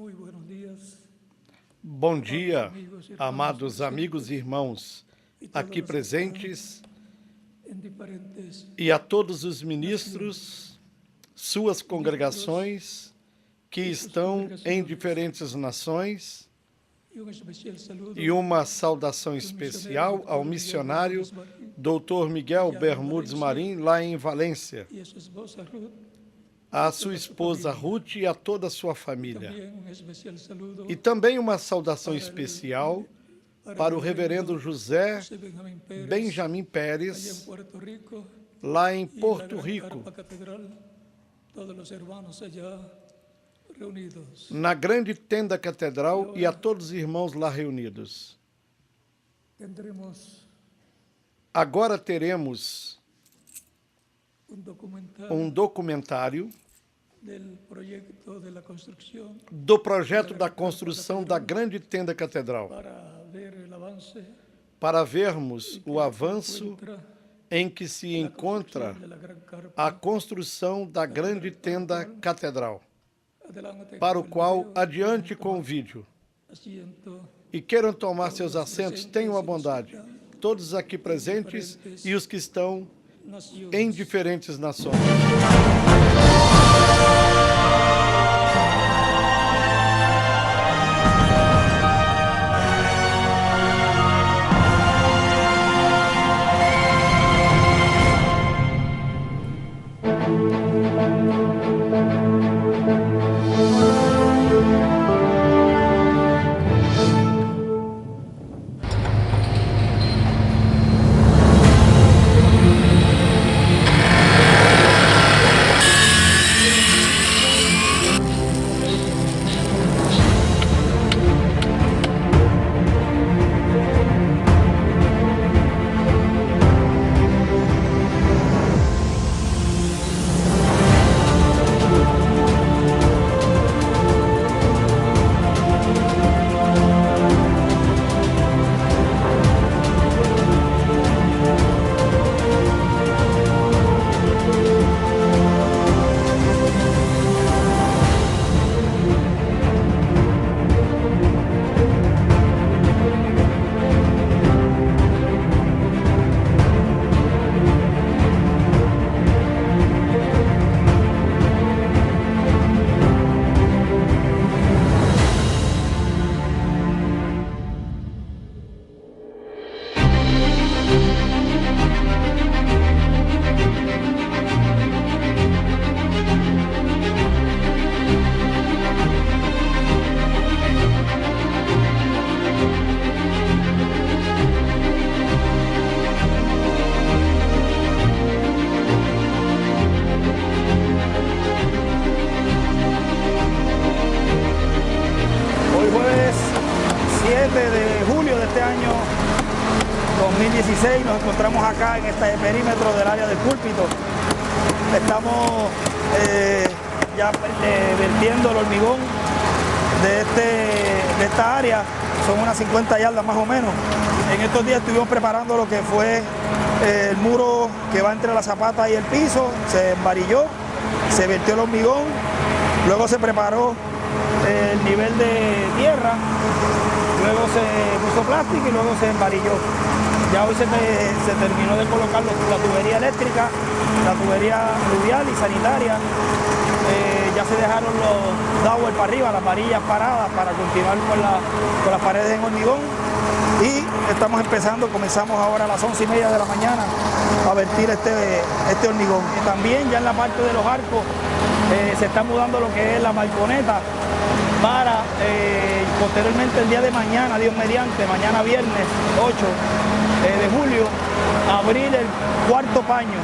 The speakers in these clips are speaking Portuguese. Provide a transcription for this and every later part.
Muy buenos días. Bom dia, amados amigos e irmãos aqui presentes e a todos os ministros, suas congregações que estão em diferentes nações, e uma saudação especial ao missionário Dr. Miguel Bermudes Marim, lá em Valência, a sua esposa Ruth e a toda a sua família. E também uma saudação especial para o reverendo José Benjamin Pérez, lá em Porto Rico, na grande tenda catedral, e a todos os irmãos lá reunidos. Agora teremos um documentário do projeto da construção da grande tenda catedral, para vermos o avanço em que se encontra a construção da grande tenda catedral, para o qual adiante com o vídeo. E queiram tomar seus assentos, tenham a bondade, todos aqui presentes e os que estão em diferentes nações. Nos encontramos acá en este perímetro del área del púlpito. Estamos ya vertiendo el hormigón de esta área, son unas 50 yardas más o menos. En estos días estuvimos preparando lo que fue el muro que va entre la zapata y el piso, se embarilló, se vertió el hormigón, luego se preparó el nivel de tierra, luego se puso plástico y luego se embarilló. Ya hoy se terminó de colocar la tubería eléctrica, la tubería fluvial y sanitaria. Ya se dejaron los dowels para arriba, las varillas paradas para continuar con las paredes en hormigón. Y comenzamos ahora a las 11:30 de la mañana a vertir este hormigón. Y también ya en la parte de los arcos se está mudando lo que es la balconeta para posteriormente el día de mañana, Dios mediante, mañana viernes 8 de julio, abrir el cuarto paño.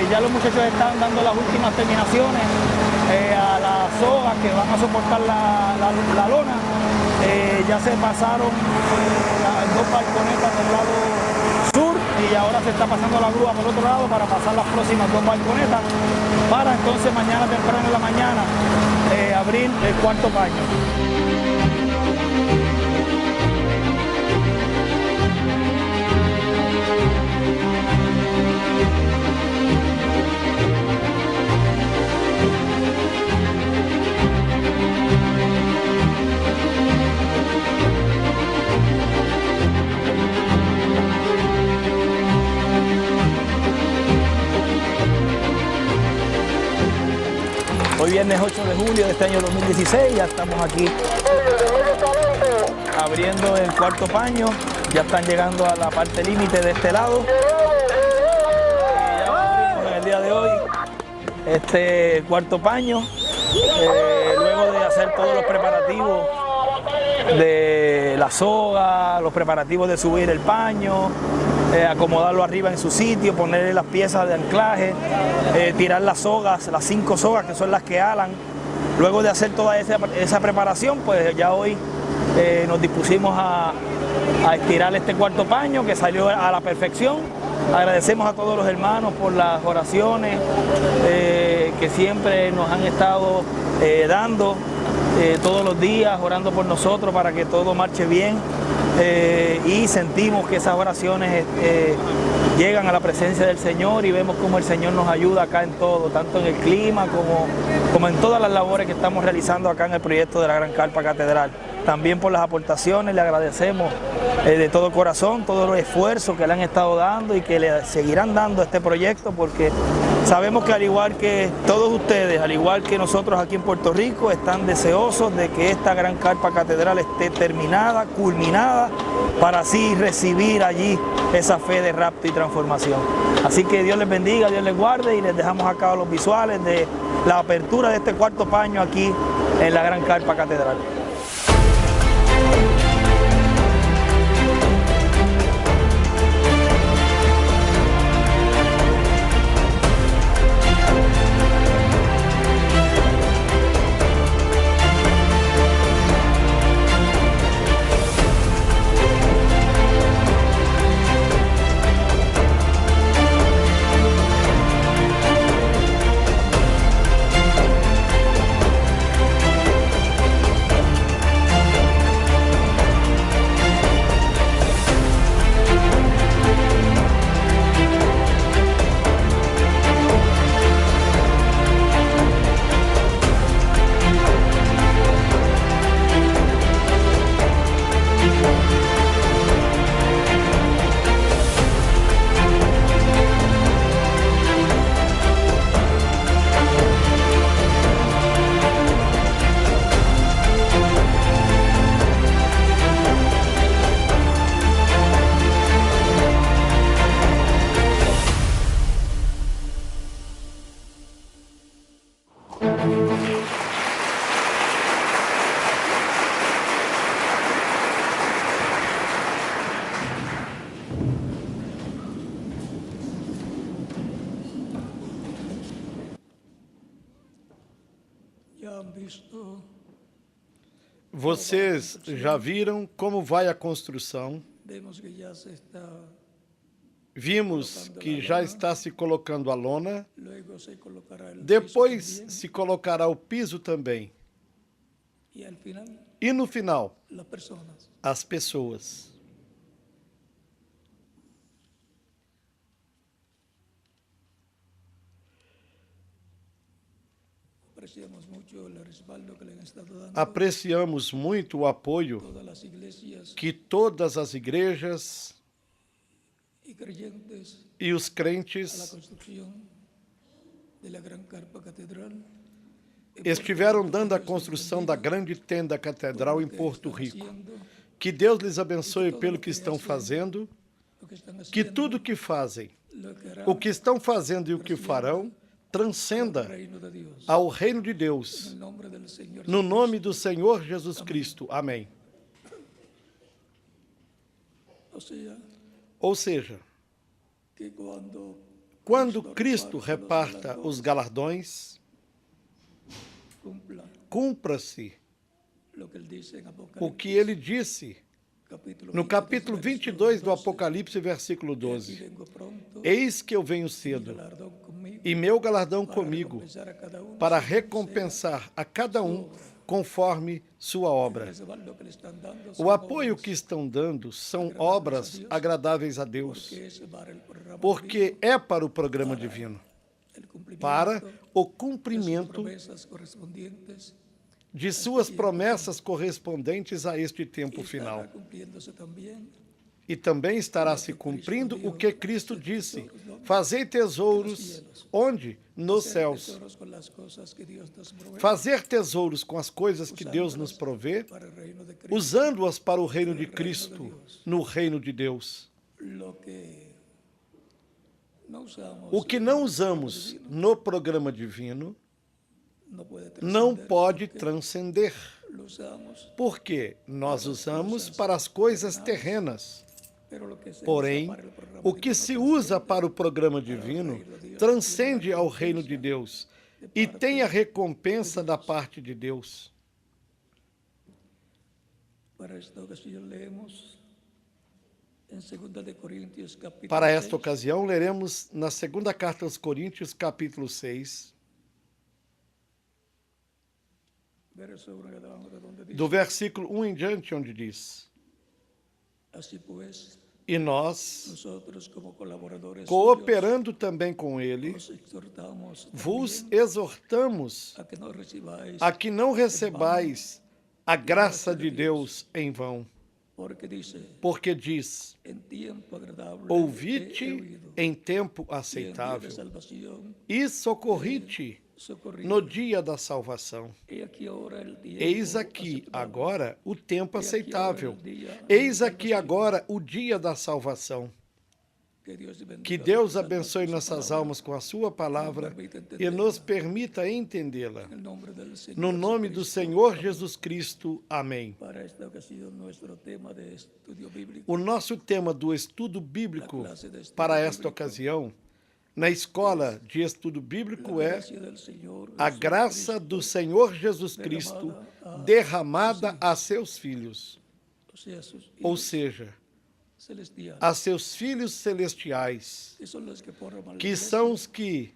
Ya los muchachos están dando las últimas terminaciones a las sogas que van a soportar la lona. Ya se pasaron las dos balconetas del lado sur y ahora se está pasando la grúa por otro lado para pasar las próximas dos balconetas para entonces mañana temprano en la mañana abrir el cuarto paño. viernes 8 de julio de este año 2016. Ya estamos aquí abriendo el cuarto paño. Ya están llegando a la parte límite de este lado. Ya abrimos en el día de hoy este cuarto paño. Luego de hacer todos los preparativos de la soga, los preparativos de subir el paño, acomodarlo arriba en su sitio, ponerle las piezas de anclaje, tirar las sogas, las 5 sogas que son las que alan. Luego de hacer toda esa preparación, pues ya hoy nos dispusimos a estirar este cuarto paño que salió a la perfección. Agradecemos a todos los hermanos por las oraciones que siempre nos han estado dando todos los días, orando por nosotros para que todo marche bien, y sentimos que esas oraciones llegan a la presencia del Señor y vemos cómo el Señor nos ayuda acá en todo, tanto en el clima como en todas las labores que estamos realizando acá en el proyecto de la Gran Carpa Catedral. También por las aportaciones le agradecemos de todo corazón todo el esfuerzo que le han estado dando y que le seguirán dando a este proyecto, porque sabemos que al igual que todos ustedes, al igual que nosotros aquí en Puerto Rico, están deseosos de que esta Gran Carpa Catedral esté terminada, culminada, para así recibir allí esa fe de rapto y transformación. Así que Dios les bendiga, Dios les guarde, y les dejamos acá los visuales de la apertura de este cuarto paño aquí en la Gran Carpa Catedral. Vocês já viram como vai a construção? Vimos que já está se colocando a lona, depois se colocará o piso também. E no final, as pessoas. Apreciamos muito o apoio que todas as igrejas e os crentes estiveram dando à construção da grande tenda catedral em Porto Rico. Que Deus lhes abençoe pelo que estão fazendo, que tudo que fazem, o que estão fazendo e o que farão, transcenda ao reino de Deus, no nome do Senhor Jesus Cristo. Amém. Ou seja, quando Cristo reparta os galardões, cumpra-se o que ele disse no capítulo 22 do Apocalipse, versículo 12. Eis que eu venho cedo, e meu galardão comigo, para recompensar a cada um conforme sua obra. O apoio que estão dando são obras agradáveis a Deus, porque é para o programa divino, para o cumprimento de suas promessas correspondentes a este tempo final. E também estará se cumprindo o que Cristo disse: Fazei tesouros onde? Nos céus. Fazer tesouros com as coisas que Deus nos provê, usando-as para o reino de Cristo, no reino de Deus. O que não usamos no programa divino não pode transcender, porque nós usamos para as coisas terrenas. Porém, o que se usa para o programa divino transcende ao reino de Deus e tem a recompensa da parte de Deus. Para esta ocasião, leremos na segunda carta aos Coríntios, capítulo 6, do versículo 1 em diante, onde diz: e nós, cooperando também com ele, vos exortamos a que não recebais a graça de Deus em vão. Porque diz: ouvi-te em tempo aceitável e socorri-te no dia da salvação. Eis aqui agora o tempo aceitável. Eis aqui agora o dia da salvação. Que Deus abençoe nossas almas com a sua palavra e nos permita entendê-la. No nome do Senhor Jesus Cristo. Amém. O nosso tema do estudo bíblico para esta ocasião, na escola de estudo bíblico, é a graça do Senhor Jesus Cristo derramada a seus filhos, ou seja, a seus filhos celestiais, que são os que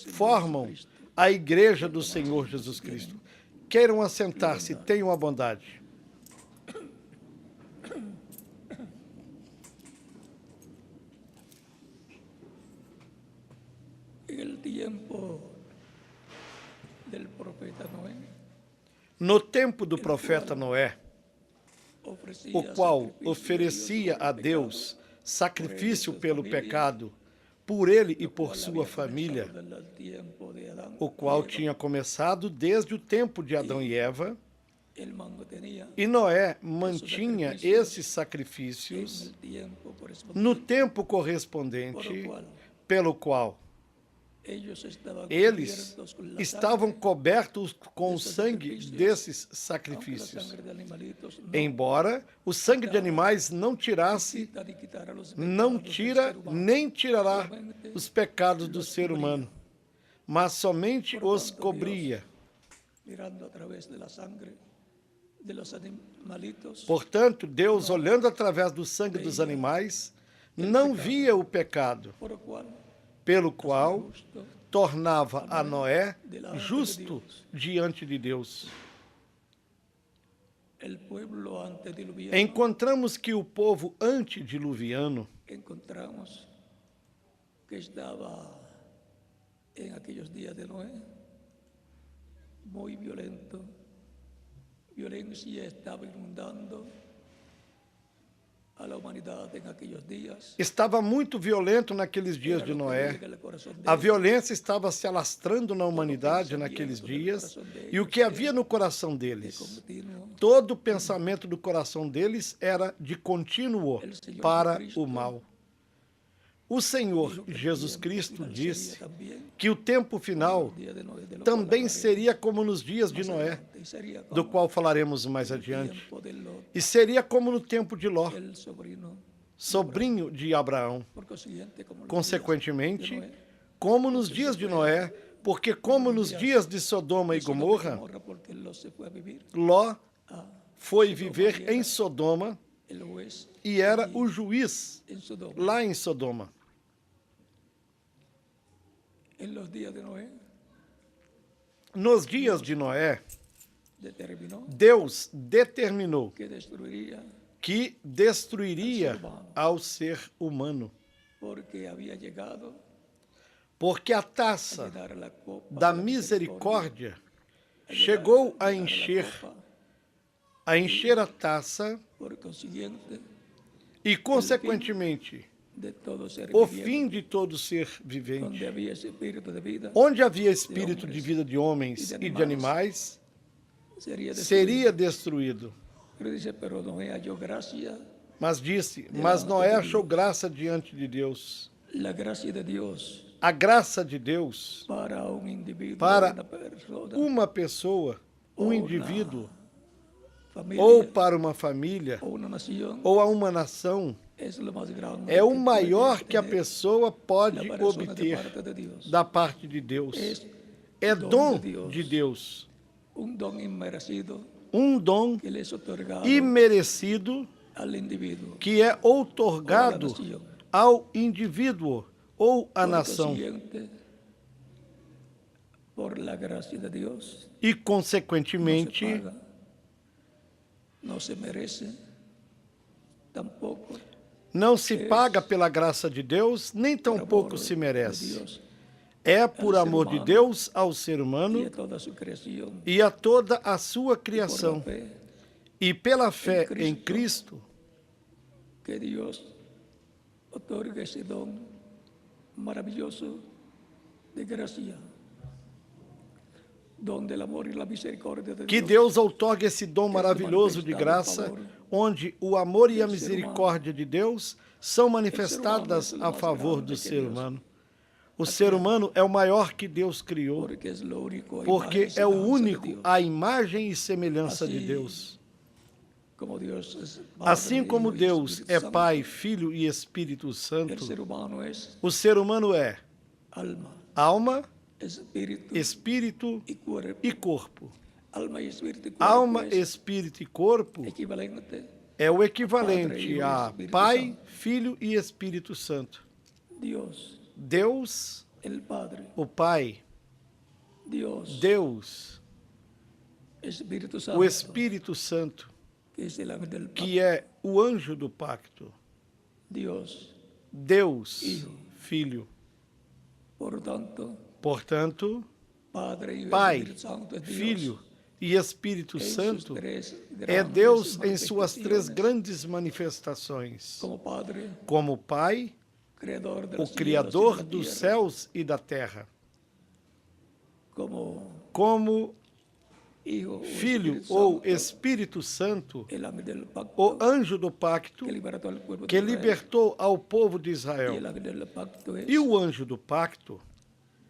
formam a igreja do Senhor Jesus Cristo. Queiram assentar-se, tenham a bondade. No tempo do profeta Noé, o qual oferecia a Deus sacrifício pelo pecado, por ele e por sua família, o qual tinha começado desde o tempo de Adão e Eva, e Noé mantinha esses sacrifícios no tempo correspondente, pelo qual eles estavam cobertos com o sangue desses sacrifícios. Embora o sangue de animais não tira nem tirará os pecados do ser humano, mas somente os cobria. Portanto, Deus, olhando através do sangue dos animais, não via o pecado, pelo qual tornava a Noé justo diante de Deus. Encontramos que o povo antediluviano que estava em aqueles dias de Noé muito violento. Violência estava inundando a humanidade em aqueles dias. Estava muito violento naqueles dias de Noé. A violência estava se alastrando na humanidade naqueles dias. E o que havia no coração deles? Todo o pensamento do coração deles era de contínuo para o mal. O Senhor Jesus Cristo disse que o tempo final também seria como nos dias de Noé, do qual falaremos mais adiante, e seria como no tempo de Ló, sobrinho de Abraão. Consequentemente, como nos dias de Noé, porque como nos dias de Sodoma e Gomorra, Ló foi viver em Sodoma e era o juiz lá em Sodoma. Nos dias de Noé, Deus determinou que destruiria ao ser humano, porque a taça da misericórdia chegou a encher a taça e, consequentemente, o fim de todo ser vivente. donde había ese espíritu de vida, Onde havia espírito de vida de homens e de animais, seria destruído. Pero dice, pero Noé halló gracia, Mas disse, mas Noé achou graça diante de Deus. la gracia de Dios A graça de Deus para un individuo, para una persona, uma pessoa, um indivíduo, familia, ou para uma família, o una nación, ou a uma nação, es lo más grande é o que maior puede que a tener pessoa pode la persona de obter parte de Dios. da parte de Deus. Es É don dom de Deus. de Deus. Un don inmerecido Um dom que le es otorgado imerecido al individuo, que é outorgado ou à nação. ao indivíduo ou à Por nação. consiguiente, por la gracia de Dios, E, no se consequentemente, paga, no se merece, tampoco não se paga pela graça de Deus, nem por tampouco amor se de merece. Dios É por ser amor de humano Deus ao ser y humano a toda su creación, e a toda a sua por la criação. fe E pela fé Cristo. em Cristo, que Dios otorga ese don maravilloso de gracia, donde el amor y la misericordia de que Dios Deus outorga esse dom maravilhoso de graça, onde o amor e a misericórdia de Deus são manifestadas a favor do ser humano. O ser humano é o maior que Deus criou, porque es lo único, porque imagen y é o semejanza de único, Dios. a imagem e semelhança de Assim, Deus. Como Dios es Padre, Assim como Hijo y Deus Espíritu é Santo, Pai, Filho e Espírito el Santo, ser humano es o ser humano é alma, alma, espíritu espírito y cuerpo. e corpo. Alma y espíritu y cuerpo Alma, es espírito e corpo equivalente é o Padre, equivalente Hijo e a Espírito Pai, Santo. Filho e Espírito Santo. Dios, Deus, el Padre, o Pai, Dios, Deus, Espíritu Santo, o Espírito Santo, que es el ángel del pacto. que é o anjo do pacto. Dios, Deus, Hijo. Filho. por tanto, Portanto, Padre y Pai, Espíritu Santo es Dios. Filho e Espírito En sus Santo tres é grandes Deus em suas três manifestaciones, grandes manifestações. como Padre, Como Pai, creador de o los Criador cielos y de la dos tierra, céus e da terra. como Como Hijo o Filho Espíritu ou Santo, Espírito Santo, el ángel del pacto, o anjo do pacto que libertó al pueblo que de Israel. libertou ao povo de Y Israel. el ángel del pacto es E o anjo do pacto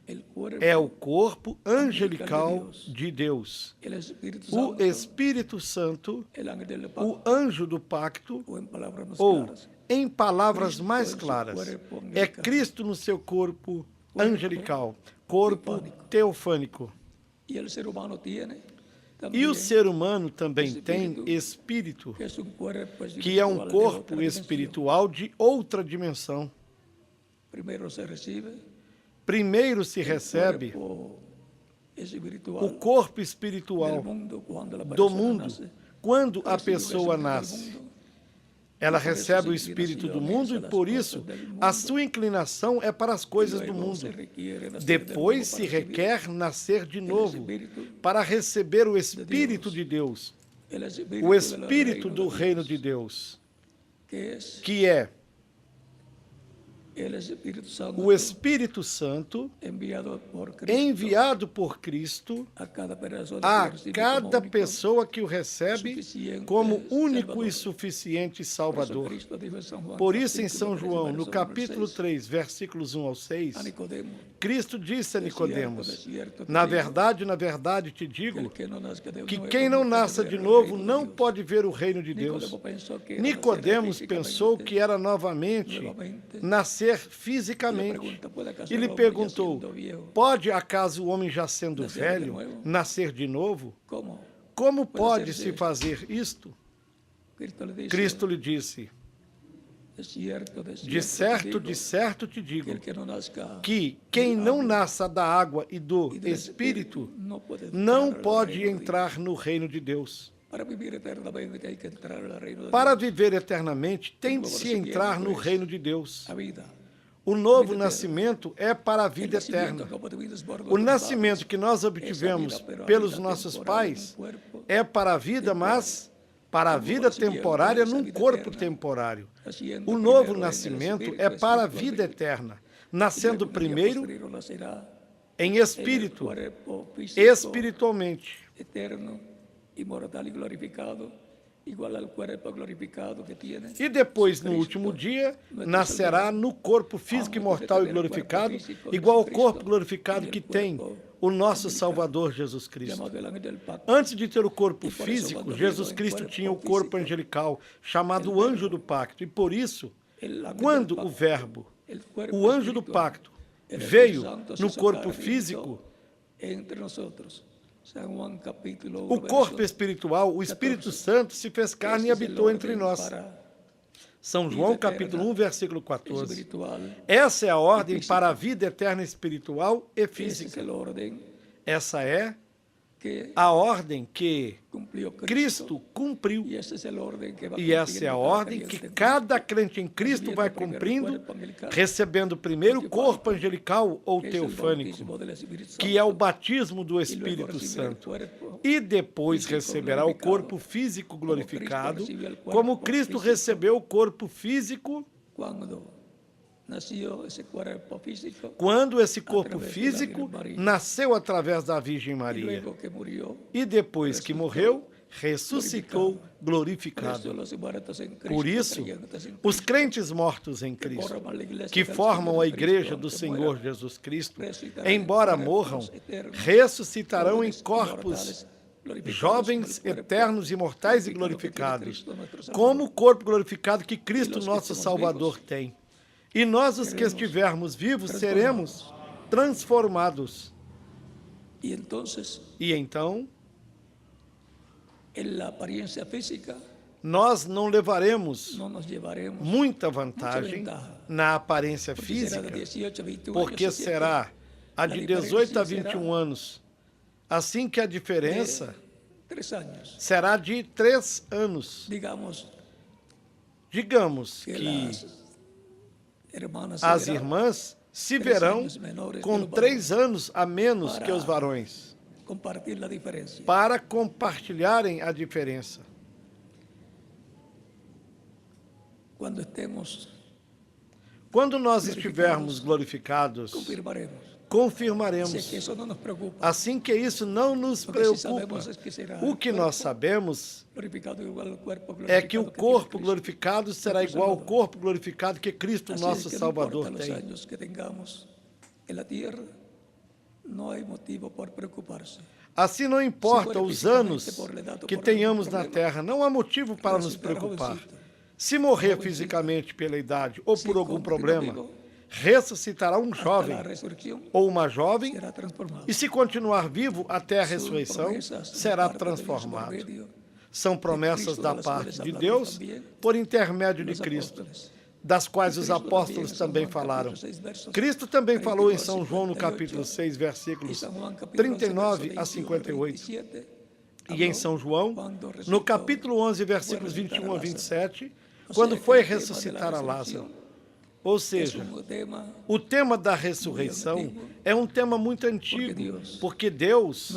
el cuerpo, é o corpo angelical de Deus. el Espíritu O Santo, Espírito Santo, el ángel del o pacto, anjo do pacto, o en palabras más ou, claras, em palavras Cristo mais em seu claras, corpo é angelical. Cristo no seu corpo angelical, corpo teofânico. y el ser humano tiene E también, o ser humano também tem espírito, que es un cuerpo que é um espiritual de corpo otra dimensión. espiritual de outra dimensão. Primero se recibe Primeiro se el recebe cuerpo espiritual o corpo del espiritual mundo cuando la do persona mundo. nace. Quando a Recibe o pessoa espírito del nasce, mundo, ela e por isso recebe o se espírito do inclina mundo e hacia por las isso cosas del a mundo. sua inclinação é para as coisas do Luego se mundo. requiere nacer de Depois nuevo se para recibir requer nascer de novo espírito para receber o Espírito de Deus, el o del Espírito do reino Dios, de Deus, que es que é el Espíritu Santo o Espírito Santo enviado por Cristo enviado por Cristo a cada persona a que recibe como cada único pessoa que o recebe suficiente como único Salvador. e suficiente Por eso Salvador. Cristo dijo en San Juan, Por isso, em capítulo São 3, João, no verso capítulo 6, 3, versículos 1 ao 6, a Nicodemo, Cristo disse a Nicodemos: de cierto te na digo, verdade te que digo, el que no nazca de que nuevo quem não no nasça puede de ver el novo reino de não Dios. pode ver o reino de Deus. Nicodemo pensou que era Nicodemos nacer pensou que era novamente nascer fisicamente. E lhe perguntou: pode acaso o homem já sendo velho nascer de novo? ¿Cómo? Como pode se fazer isto? Cristo le dice, Cristo lhe disse: de certo de certo te que digo, el que no nazca que quem não nasça da água e do y del Espírito no puede não entrar al pode reino de Dios. entrar no reino de Deus. Para vivir eternamente hay que entrar al reino de Para Dios. viver eternamente, tem de se entrar no reino de Deus. A vida. O novo nascimento é para a vida El nacimiento eterna. que obtuvimos por O nuestros nascimento padres que nós es a obtivemos vida, pero a pelos vida nossos temporal en pais un cuerpo é para a vida, mas para a vida temporária num corpo temporário. O novo nascimento é para a vida eterna, nascendo primeiro em espírito, espiritualmente. Eterno, inmortal e glorificado, igual ao corpo glorificado que tiene. E depois, no último dia, nascerá no corpo físico imortal e glorificado, igual ao corpo glorificado que tem o nosso Salvador Jesus Cristo. Antes de ter o corpo físico, Jesus Cristo tinha o corpo angelical, chamado anjo do pacto. E por isso, quando o Verbo, o anjo do pacto, veio no corpo físico, o corpo espiritual, o Espírito Santo, se fez carne e habitou entre nós. São João, capítulo 1, versículo 14. Essa é a ordem para a vida eterna espiritual e física. Essa é a ordem que Cristo cumpriu. E essa é a ordem que cada crente em Cristo vai cumprindo, recebendo primeiro o corpo angelical ou teofânico, que é o batismo do Espírito Santo, e depois receberá o corpo físico glorificado, como Cristo recebeu o corpo físico quando esse corpo físico nasceu através da Virgem Maria. E depois que morreu, ressuscitou glorificado. Por isso, os crentes mortos em Cristo, que formam a Igreja do Senhor Jesus Cristo, embora morram, ressuscitarão em corpos jovens, eternos, imortais e glorificados, como o corpo glorificado que Cristo, nosso Salvador, tem. E nós, os que estivermos vivos, seremos transformados. E então, nós não levaremos muita vantagem na aparência física, porque será a de 18 a 21 anos. Assim que a diferença será de 3 anos. Digamos que as irmãs se verão com 3 anos a menos que os varões, para compartilharem a diferença. Quando nós estivermos glorificados, confirmaremos. Assim que isso não nos preocupa. O que nós sabemos é que o corpo glorificado será igual ao corpo glorificado que Cristo, nosso Salvador, tem. Assim, não importa os anos que tenhamos na terra, não há motivo para nos preocupar. Se morrer fisicamente pela idade ou por algum problema, ressuscitará um jovem ou uma jovem, e se continuar vivo até a ressurreição, será transformado. São promessas da parte de Deus por intermédio de Cristo, das quais os apóstolos também falaram. Cristo também falou em São João, no capítulo 6, versículos 39 a 58. E em São João, no capítulo 11, versículos 21 a 27, quando foi ressuscitar a Lázaro. Ou seja, o tema da ressurreição é um tema muito antigo, porque Deus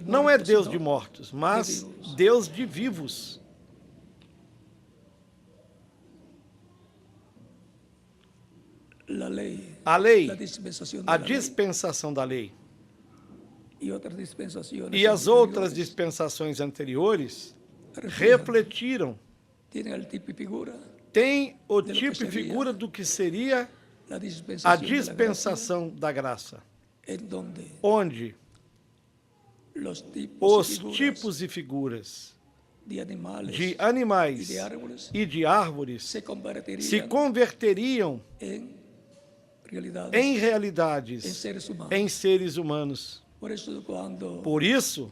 não é Deus de mortos, mas Deus de vivos. A lei, a dispensação da lei e as outras dispensações anteriores refletiram, tem o tipo e figura do que seria a dispensação da graça, onde os tipos e figuras de animais e de árvores se converteriam em realidades, em seres humanos. Por isso,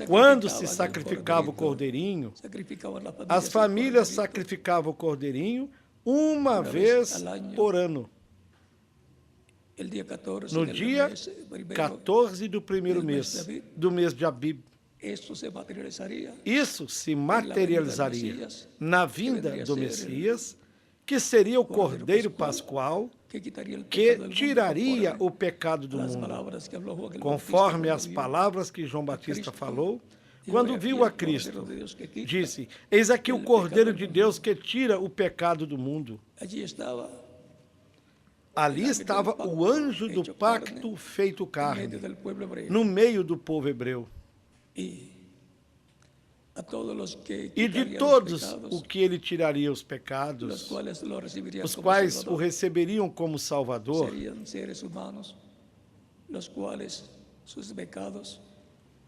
quando se sacrificava o cordeirinho, as famílias sacrificavam o cordeirinho uma vez por ano. No dia 14 do primeiro mês, do mês de Abib. Isso se materializaria na vinda do Messias, que seria o Cordeiro Pascual, que tiraria o pecado do mundo. Conforme as palavras que João Batista falou, Quando viu a Cristo, disse: eis aqui o Cordeiro de Deus que tira o pecado do mundo. Ali estava o anjo do pacto feito carne, no meio do povo hebreu. E de todos o que ele tiraria os pecados, os quais o receberiam como Salvador,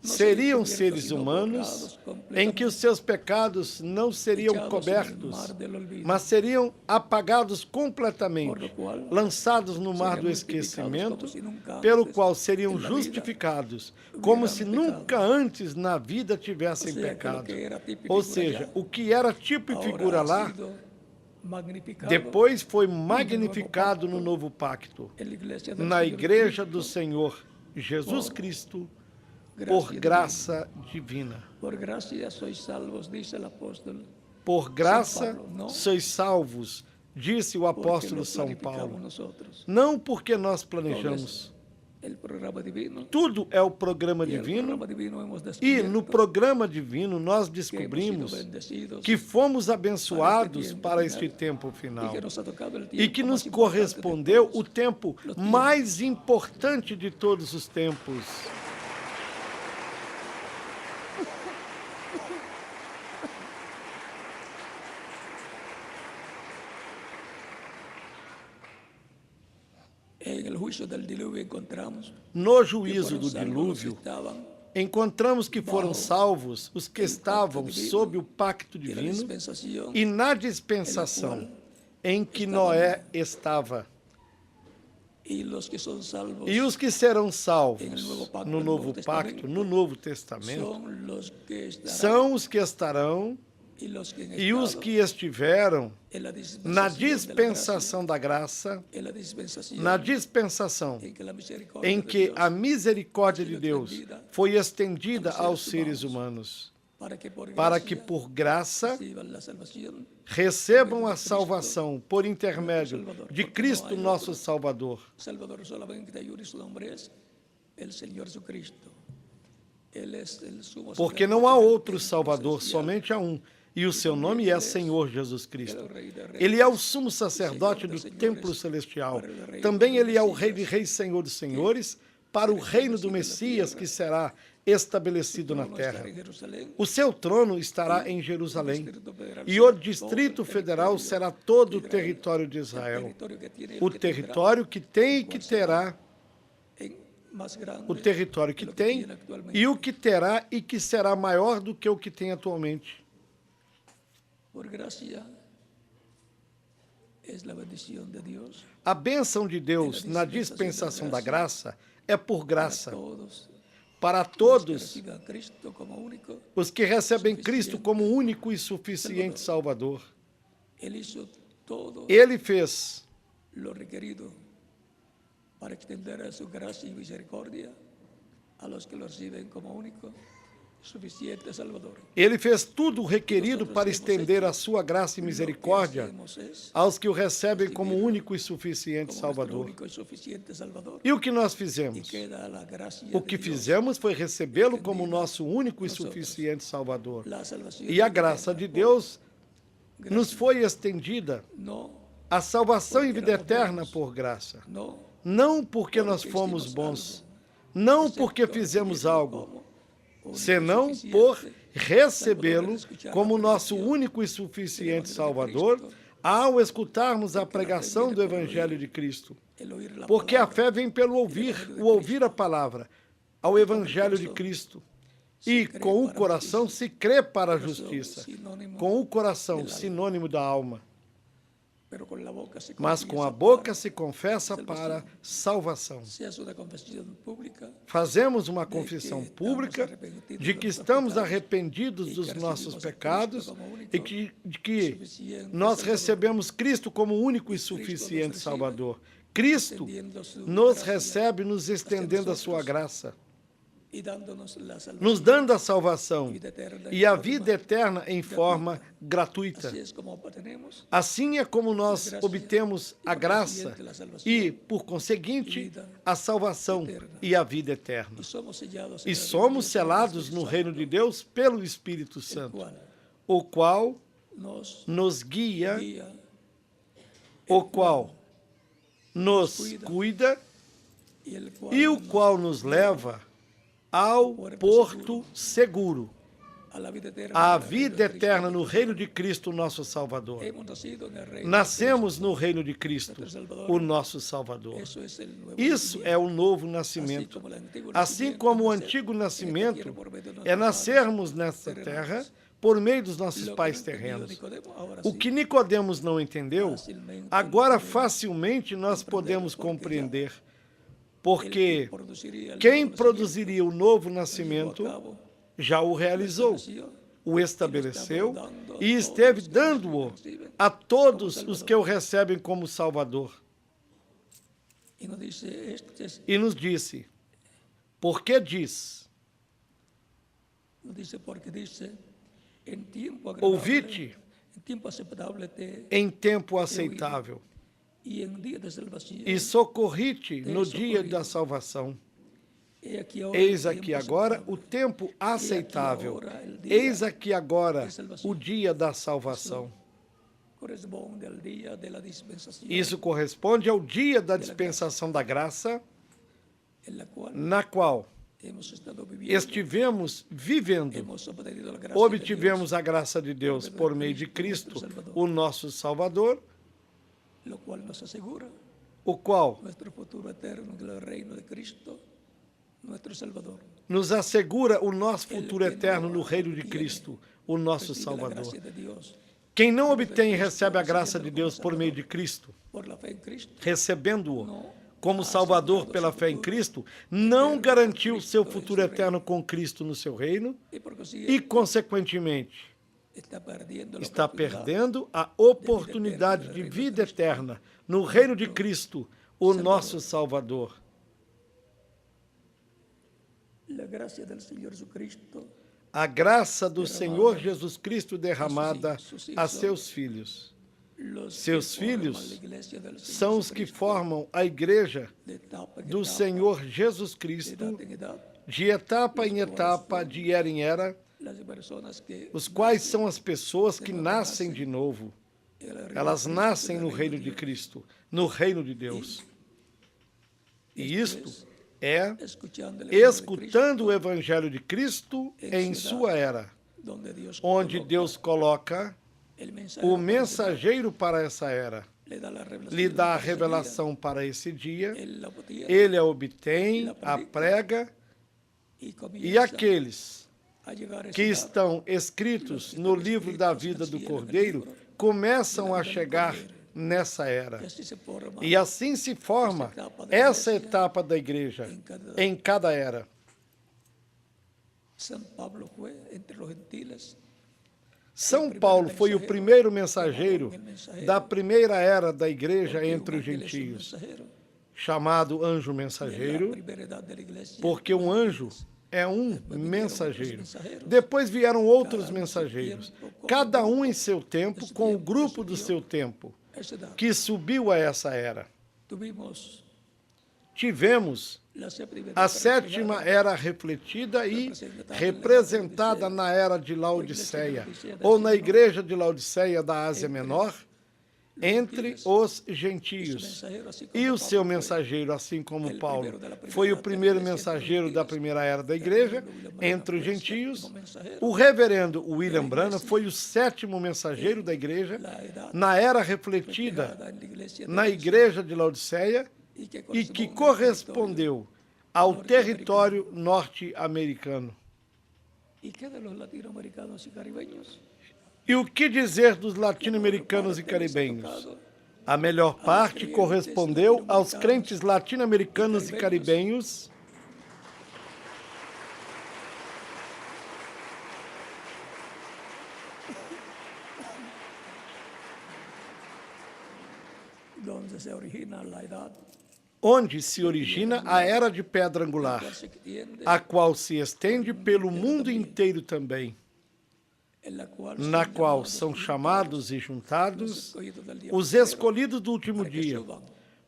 seriam seres humanos em que os seus pecados não seriam cobertos, mas seriam apagados completamente, lançados no mar do esquecimento, pelo qual seriam justificados, como se nunca antes na vida tivessem pecado. Ou seja, o que era tipo e figura lá, depois foi magnificado no novo pacto, na Igreja do Senhor Jesus Cristo, por graça divina. Por gracia sois salvos, dice el apóstol. Por graça sois salvos, disse o apóstolo São Paulo. Não porque nós planejamos. Tudo é o programa divino, e no programa divino nós descobrimos que fomos abençoados para este tempo final e que nos correspondeu o tempo mais importante de todos os tempos. No juízo do dilúvio, encontramos que foram salvos os que estavam sob o pacto divino e na dispensação em que Noé estava. E os que serão salvos no novo pacto, no Novo Testamento, são os que estarão e os que estiveram na dispensação da graça, na dispensação em que a misericórdia de Deus foi estendida aos seres humanos, para que por graça recebam a salvação por intermédio de Cristo nosso Salvador. Porque não há outro Salvador, somente há um. E o seu nome é Senhor Jesus Cristo. Ele é o sumo sacerdote do templo celestial. Também ele é o Rei de Reis, Senhor dos Senhores, para o reino do Messias que será estabelecido na terra. O seu trono estará em Jerusalém, e o Distrito Federal será todo o território de Israel. O território que tem e que terá, o território que tem e o que terá e que será maior do que o que tem atualmente. A bênção de Deus na dispensação da graça é por graça. Para todos os que recebem Cristo como único e suficiente Salvador. Ele fez lo requerido para extender a su gracia y misericordia a los que lo reciben como único suficiente Salvador. Ele fez tudo o requerido para estender a sua graça e misericórdia aos que o recebem como único e suficiente Salvador. E o que nós fizemos? O que fizemos foi recebê-lo como nosso único e suficiente Salvador. E a graça de Deus nos foi estendida. A salvação e vida eterna por graça. Não porque nós fomos bons, não porque fizemos algo, senão por recebê-lo como nosso único e suficiente Salvador ao escutarmos a pregação do Evangelho de Cristo. Porque a fé vem pelo ouvir, o ouvir a palavra, ao Evangelho de Cristo. E com o coração se crê para a justiça, com o coração, sinônimo da alma. Mas com a boca se confessa para salvação. Fazemos uma confissão pública de que estamos arrependidos dos nossos pecados e de que nós recebemos Cristo como único e suficiente Salvador. Cristo nos recebe nos estendendo a sua graça. nos dando a salvação e a vida eterna em forma gratuita. Assim é como nós obtemos a graça e, por conseguinte, a salvação e a vida eterna. E somos selados no reino de Deus pelo Espírito Santo, o qual nos guia, o qual nos cuida e o qual nos leva ao porto seguro, a vida eterna no reino de Cristo, nosso Salvador. Nascemos no reino de Cristo, o nosso Salvador. Isso é o novo nascimento. Assim como o antigo nascimento é nascermos nesta terra por meio dos nossos pais terrenos. O que Nicodemos não entendeu, agora facilmente nós podemos compreender, porque quem produziria o novo nascimento já o realizou, o estabeleceu e esteve dando-o a todos os que o recebem como Salvador. E nos disse, porque diz, ouvi-te em tempo aceitável e socorri-te no dia da salvação. Eis aqui agora o tempo aceitável. Eis aqui agora o dia da salvação. Isso corresponde ao dia da dispensação da graça, na qual estivemos vivendo. Obtivemos a graça de Deus por meio de Cristo, o nosso Salvador, o qual nos assegura o nosso futuro eterno no reino de Cristo, o nosso Salvador. Quem não obtém e recebe a graça de Deus por meio de Cristo, recebendo-o como Salvador pela fé em Cristo, não garantiu seu futuro eterno com Cristo no seu reino e, consequentemente, está perdendo a oportunidade de vida eterna no reino de Cristo, o nosso Salvador. A graça do Senhor Jesus Cristo derramada a seus filhos. Seus filhos são os que formam a igreja do Senhor Jesus Cristo, de etapa em etapa, de era em era, os quais são as pessoas que nascem de novo. Elas nascem no reino de Cristo, no reino de Deus. E isto é escutando o Evangelho de Cristo em sua era, onde Deus coloca o mensageiro para essa era, lhe dá a revelação para esse dia, ele a obtém, a prega, e aqueles que estão escritos no livro da vida do Cordeiro começam a chegar nessa era. E assim se forma essa etapa da igreja em cada era. São Paulo foi o primeiro mensageiro da primeira era da igreja entre os gentios, chamado anjo mensageiro, porque um anjo é um mensageiro. Depois vieram outros mensageiros, cada um em seu tempo, com o grupo do seu tempo, que subiu a essa era. Tivemos a sétima era refletida e representada na era de Laodiceia, ou na igreja de Laodiceia da Ásia Menor, entre os gentios. E o seu mensageiro, assim como Paulo, foi o primeiro mensageiro da primeira era da igreja, entre os gentios. O reverendo William Branham foi o sétimo mensageiro da igreja, na era refletida na igreja de Laodiceia, e que correspondeu ao território norte-americano. E o que dizer dos latino-americanos e caribenhos? A melhor parte correspondeu aos crentes latino-americanos e caribenhos donde se origina la edad onde se origina a era de pedra angular, a qual se estende pelo mundo inteiro também, na qual são chamados e juntados os escolhidos do último dia,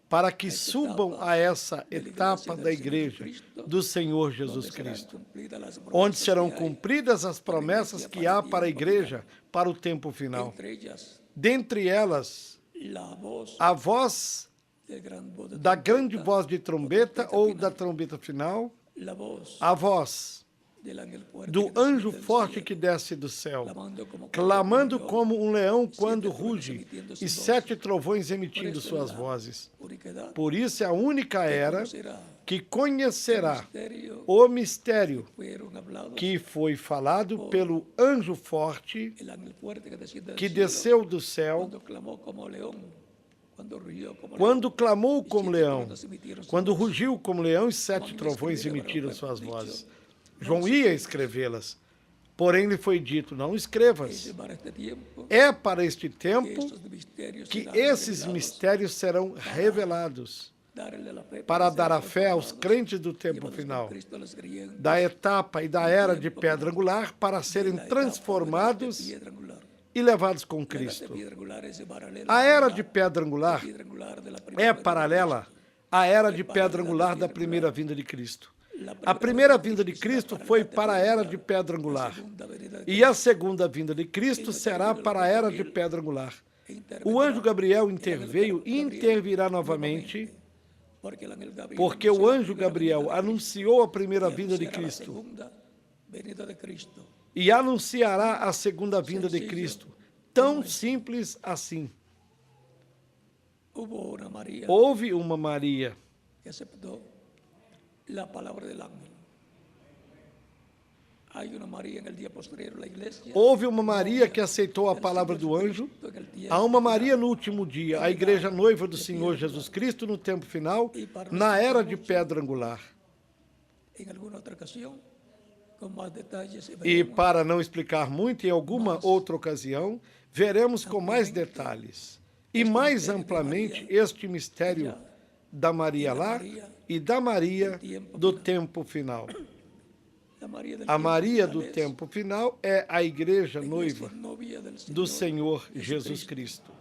para que subam a essa etapa da igreja do Senhor Jesus Cristo, onde serão cumpridas as promessas que há para a igreja para o tempo final. Dentre elas, a voz da grande voz de trombeta ou da trombeta final, a voz do anjo forte que desce do céu, clamando como um leão quando ruge, e 7 trovões emitindo suas vozes. Por isso é a única era que conhecerá o mistério que foi falado pelo anjo forte que desceu do céu, quando clamou como leão, quando rugiu como leão e 7 trovões emitiram suas vozes. João ia escrevê-las, porém lhe foi dito, não escrevas. É para este tempo que esses mistérios serão revelados, para dar a fé aos crentes do tempo final, da etapa e da era de pedra angular, para serem transformados e levados com Cristo. A era de pedra angular é paralela à era de pedra angular da primeira vinda de Cristo. A primeira vinda de Cristo foi para a era de pedra angular, e a segunda vinda de Cristo será para a era de pedra angular. O anjo Gabriel interveio e intervirá novamente, porque o anjo Gabriel anunciou a primeira vinda de Cristo e anunciará a segunda vinda de Cristo. Tão simples assim. Houve uma Maria la palabra del ángel. Houve uma Maria que aceitou a palavra do anjo. Há uma Maria no último dia, a igreja noiva do Senhor Jesus Cristo no tempo final, na era de pedra angular. E para não explicar muito, em alguma outra ocasião, veremos com mais detalhes e mais amplamente este mistério da Maria lá e da Maria do tempo final. A Maria do tempo final é a igreja noiva do Senhor Jesus Cristo.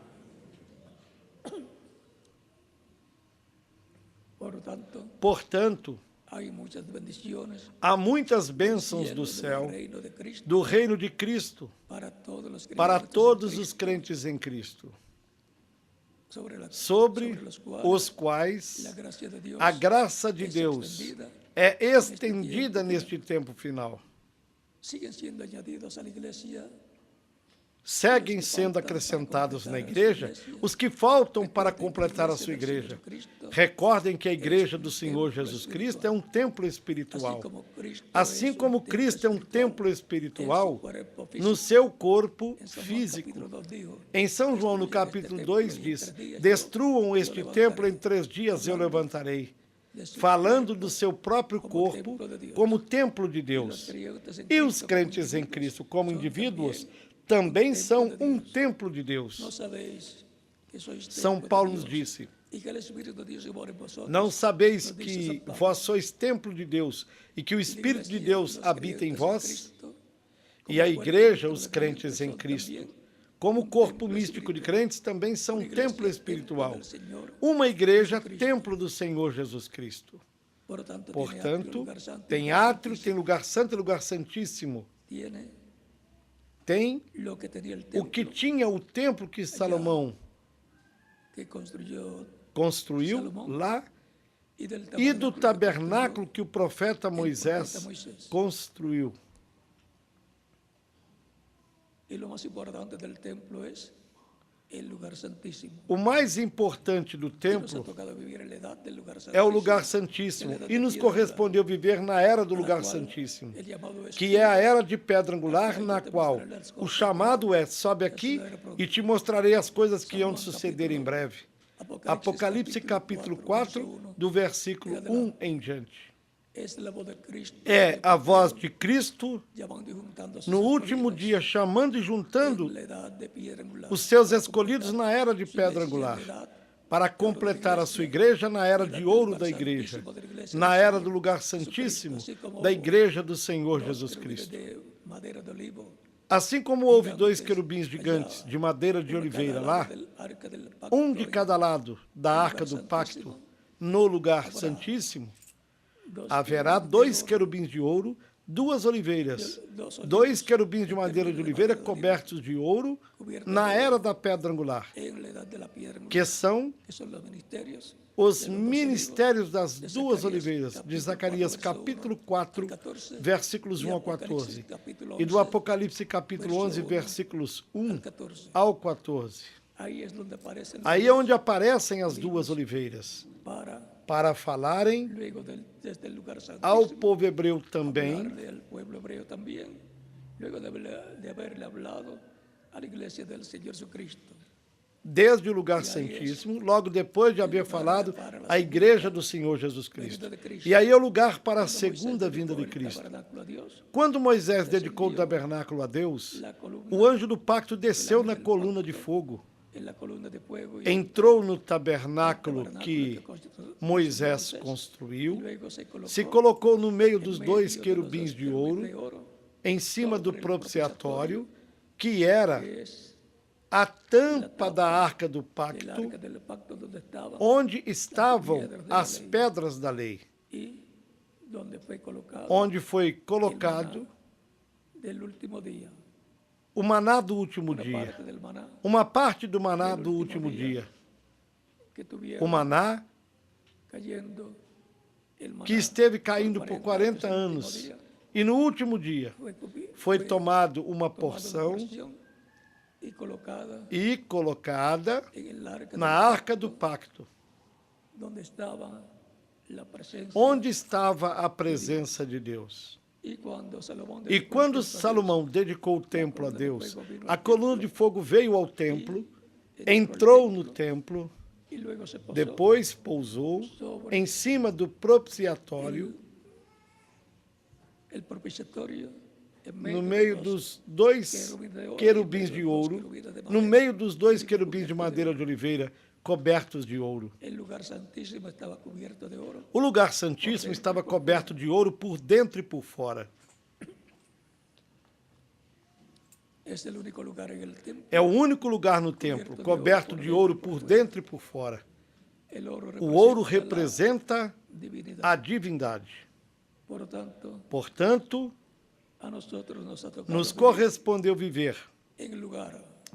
Portanto, há muitas bênçãos do céu, do reino de Cristo, para todos os crentes em Cristo, sobre os quais a graça de Deus é estendida neste tempo final. Seguem sendo acrescentados na igreja os que faltam para completar a sua igreja. Recordem que a igreja do Senhor Jesus Cristo é um templo espiritual. Assim como Cristo é um templo espiritual no seu corpo físico. Em São João, no capítulo 2, diz: destruam este templo, em 3 dias eu levantarei. Falando do seu próprio corpo como templo de Deus. E os crentes em Cristo, como indivíduos, também são um templo de Deus. São Paulo nos disse: não sabeis que vós sois templo de Deus e que o Espírito de Deus habita em vós? E a igreja, os crentes em Cristo, como corpo místico de crentes, também são um templo espiritual. Uma igreja, templo do Senhor Jesus Cristo. Portanto, tem átrio, tem lugar santo e lugar santíssimo. Tem o que tinha o templo que Salomão construiu lá e do tabernáculo que o profeta Moisés construiu. O mais importante do templo é o lugar santíssimo, e nos correspondeu viver na era do lugar santíssimo, que é a era de pedra angular, na qual o chamado é: sobe aqui e te mostrarei as coisas que hão de suceder em breve. Apocalipse capítulo 4, do versículo 1 em diante. É a voz de Cristo no último dia, chamando e juntando os seus escolhidos na era de pedra angular, para completar a sua igreja na era de ouro da igreja, na era do lugar santíssimo da igreja do Senhor Jesus Cristo. Assim como houve 2 querubins gigantes de madeira de oliveira lá, um de cada lado da arca do pacto, no lugar santíssimo, haverá 2 querubins de ouro, 2 oliveiras, 2 querubins de madeira de oliveira cobertos de ouro na era da pedra angular, que são os ministérios das 2 oliveiras, de Zacarias capítulo 4, versículos 1 ao 14, e do Apocalipse capítulo 11, versículos 1 ao 14. Aí é onde aparecem as 2 oliveiras, para falarem ao povo hebreu também, desde o lugar santíssimo, logo depois de haver falado à igreja do Senhor Jesus Cristo. E aí é o lugar para a segunda vinda de Cristo. Quando Moisés dedicou o tabernáculo a Deus, o anjo do pacto desceu na coluna de fogo, entrou no tabernáculo que Moisés construiu, se colocou no meio dos 2 querubins de ouro, em cima do propiciatório, que era a tampa da arca do pacto, onde estavam as pedras da lei, onde foi colocado o maná do último dia, uma parte do maná do último dia, o maná que esteve caindo por 40 anos, e no último dia foi tomado uma porção e colocada na arca do pacto, onde estava a presença de Deus. E quando Salomão dedicou o templo a Deus, a coluna de fogo veio ao templo, entrou no templo, depois pousou em cima do propiciatório, no meio dos 2 querubins de ouro, no meio dos 2 querubins de madeira de oliveira, cobertos de ouro. O lugar santíssimo estava coberto de ouro por dentro e por fora. É o único lugar no templo coberto de ouro por dentro e por fora. O ouro representa a divindade. Portanto, nos correspondeu viver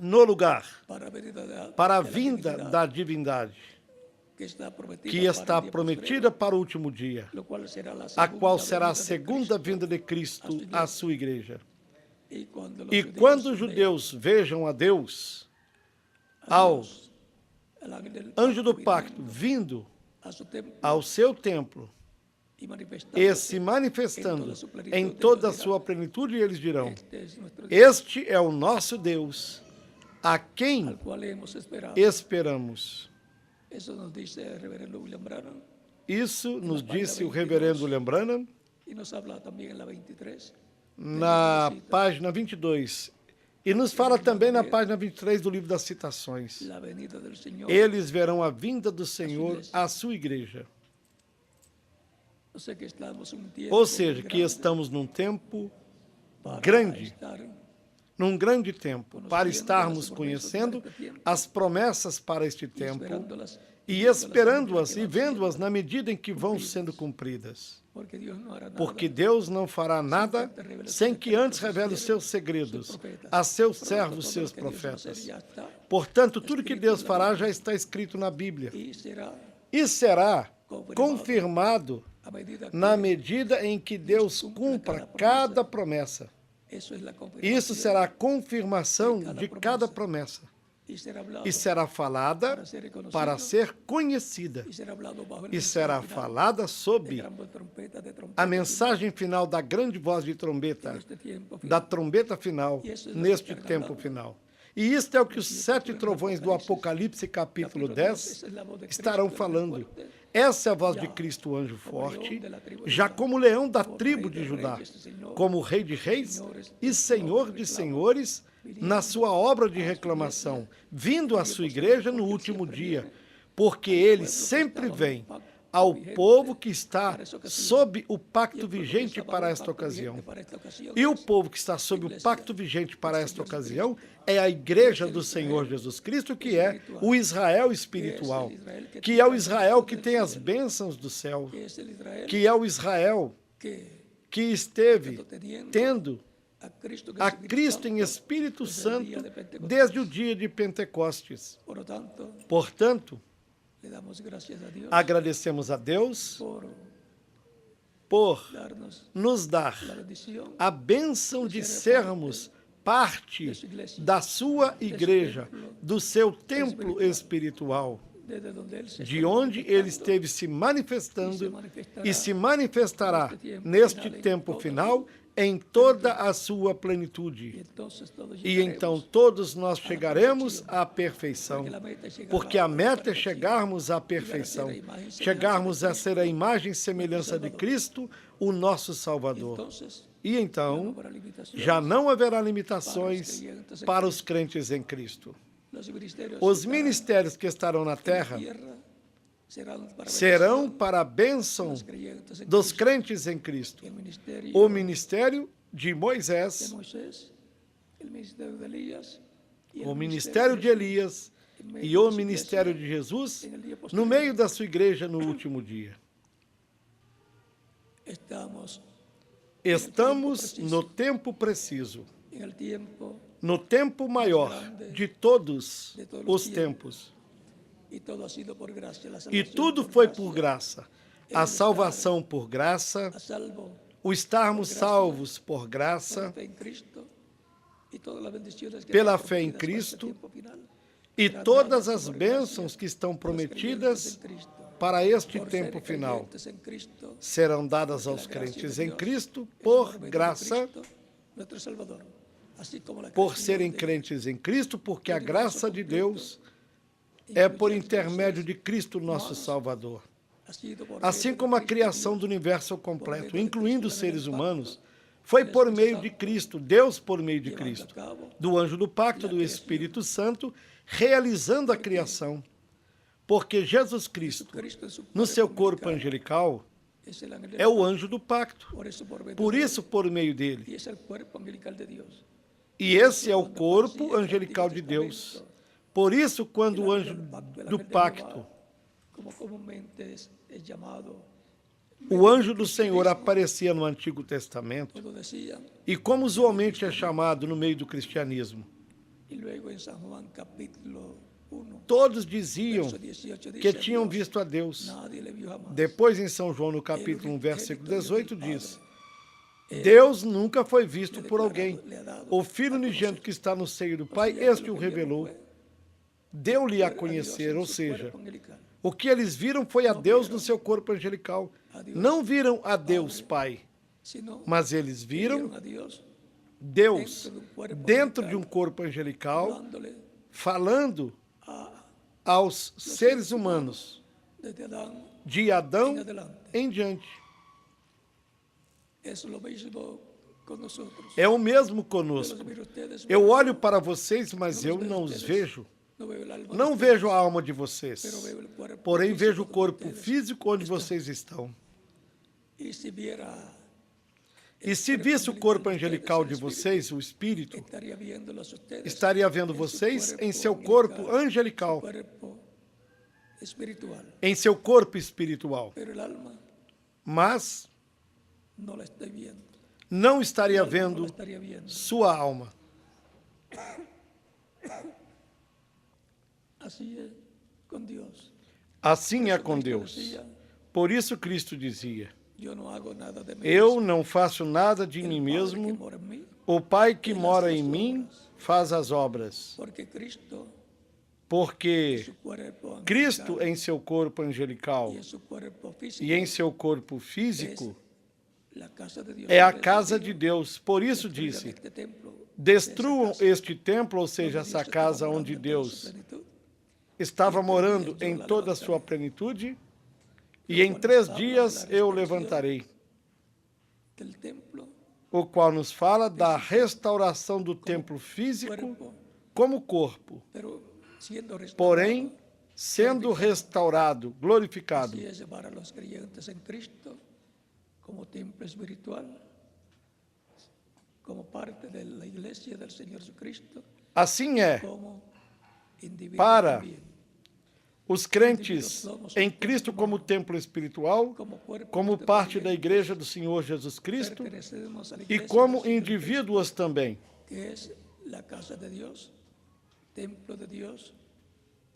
no lugar para a vinda da divindade, que está prometida para o último dia, a qual será a segunda vinda de Cristo à sua igreja. E quando os judeus vejam a Deus, ao anjo do pacto vindo ao seu templo e se manifestando em toda a sua plenitude, eles dirão: este é o nosso Deus, a quem esperamos. Isso nos disse o reverendo William Branham na página 22. E nos fala também na página 23 do livro das citações. Eles verão a vinda do Senhor à sua igreja. Ou seja, que estamos num tempo grande, num grande tempo, para estarmos conhecendo as promessas para este tempo e esperando-as e vendo-as na medida em que vão sendo cumpridas. Porque Deus não fará nada sem que antes revele os seus segredos a seus servos, seus profetas. Portanto, tudo que Deus fará já está escrito na Bíblia e será confirmado na medida em que Deus cumpra cada promessa. Isso será a confirmação de cada promessa. E será falada para ser conhecida. E será falada sob a mensagem final da grande voz de trombeta, da trombeta final, neste tempo final. E isto é o que os 7 trovões do Apocalipse, capítulo 10, estarão falando. Essa é a voz de Cristo, o anjo forte, já como leão da tribo de Judá, como rei de reis e senhor de senhores, na sua obra de reclamação, vindo à sua igreja no último dia, porque ele sempre vem ao povo que está sob o pacto vigente para esta ocasião. E o povo que está sob o pacto vigente para esta ocasião é a igreja do Senhor Jesus Cristo, que é o Israel espiritual, que é o Israel que tem as bênçãos do céu, que é o Israel que esteve tendo a Cristo em Espírito Santo desde o dia de Pentecostes. Portanto, agradecemos a Deus por nos dar a bênção de sermos parte da sua igreja, do seu templo espiritual, de onde ele esteve se manifestando e se manifestará neste tempo final em toda a sua plenitude. E então todos nós chegaremos à perfeição, porque a meta é chegarmos à perfeição, chegarmos a ser a imagem e semelhança de Cristo, o nosso Salvador. E então já não haverá limitações para os crentes em Cristo. Os ministérios que estarão na terra serão para a bênção dos crentes em Cristo. O ministério de Moisés, o ministério de Elias e o ministério de Jesus no meio da sua igreja no último dia. Estamos no tempo preciso, no tempo maior de todos os tempos. E tudo foi por graça. A salvação por graça, o estarmos salvos por graça, pela fé em Cristo, e todas as bênçãos que estão prometidas para este tempo final serão dadas aos crentes em Cristo por graça, por serem crentes em Cristo, porque a graça de Deus é por intermédio de Cristo, nosso Salvador. Assim como a criação do universo completo, incluindo os seres humanos, foi por meio de Cristo, Deus por meio de Cristo, do anjo do pacto do Espírito Santo, realizando a criação. Porque Jesus Cristo, no seu corpo angelical, é o anjo do pacto. Por isso, por meio dele. E esse é o corpo angelical de Deus. Por isso, quando o anjo do pacto, o anjo do Senhor aparecia no Antigo Testamento, e como usualmente é chamado no meio do cristianismo, todos diziam que tinham visto a Deus. Depois, em São João, no capítulo 1, versículo 18, diz: Deus nunca foi visto por alguém. O Filho unigênito que está no seio do Pai, este o revelou. Deu-lhe a conhecer, ou seja, o que eles viram foi a Deus no seu corpo angelical. Não viram a Deus Pai, mas eles viram Deus dentro de um corpo angelical, falando aos seres humanos, de Adão em diante. É o mesmo conosco. Eu olho para vocês, mas eu não os vejo. Não vejo a alma de vocês, porém vejo o corpo físico onde vocês estão. E se visse o corpo angelical de vocês, o Espírito, estaria vendo vocês em seu corpo angelical, em seu corpo espiritual. Mas não estaria vendo sua alma. Assim é com Deus. Por isso Cristo dizia: eu não faço nada de mim mesmo, o Pai que mora em mim faz as obras. Porque Cristo em seu corpo angelical e em seu corpo físico é a casa de Deus. Por isso disse: destruam este templo, ou seja, essa casa onde Deus estava morando em toda a sua plenitude, e em 3 dias eu levantarei. O qual nos fala da restauração do templo físico como corpo. Porém, sendo restaurado, glorificado. Así es para los creyentes en Cristo, como templo espiritual, como parte de la iglesia del Señor Jesucristo, Assim é como individuo para también, os crentes em Cristo como templo espiritual, como parte da igreja do Senhor Jesus Cristo pertenecemos a la e iglesia como del Señor indivíduos também. que es la casa de Dios, templo de Dios,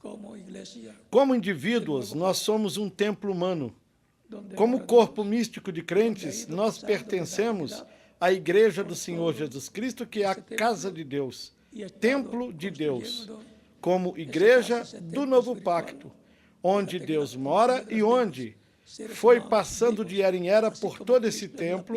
como iglesia, Como indivíduos, nós somos um templo humano. donde Como mora corpo Dios, místico de crentes, nós pertencemos à igreja do Senhor Jesus Cristo, que é a casa de Deus, y ha estado templo de Deus, construyendo como igreja do novo pacto, onde Deus mora e onde foi passando de era em era por todo esse templo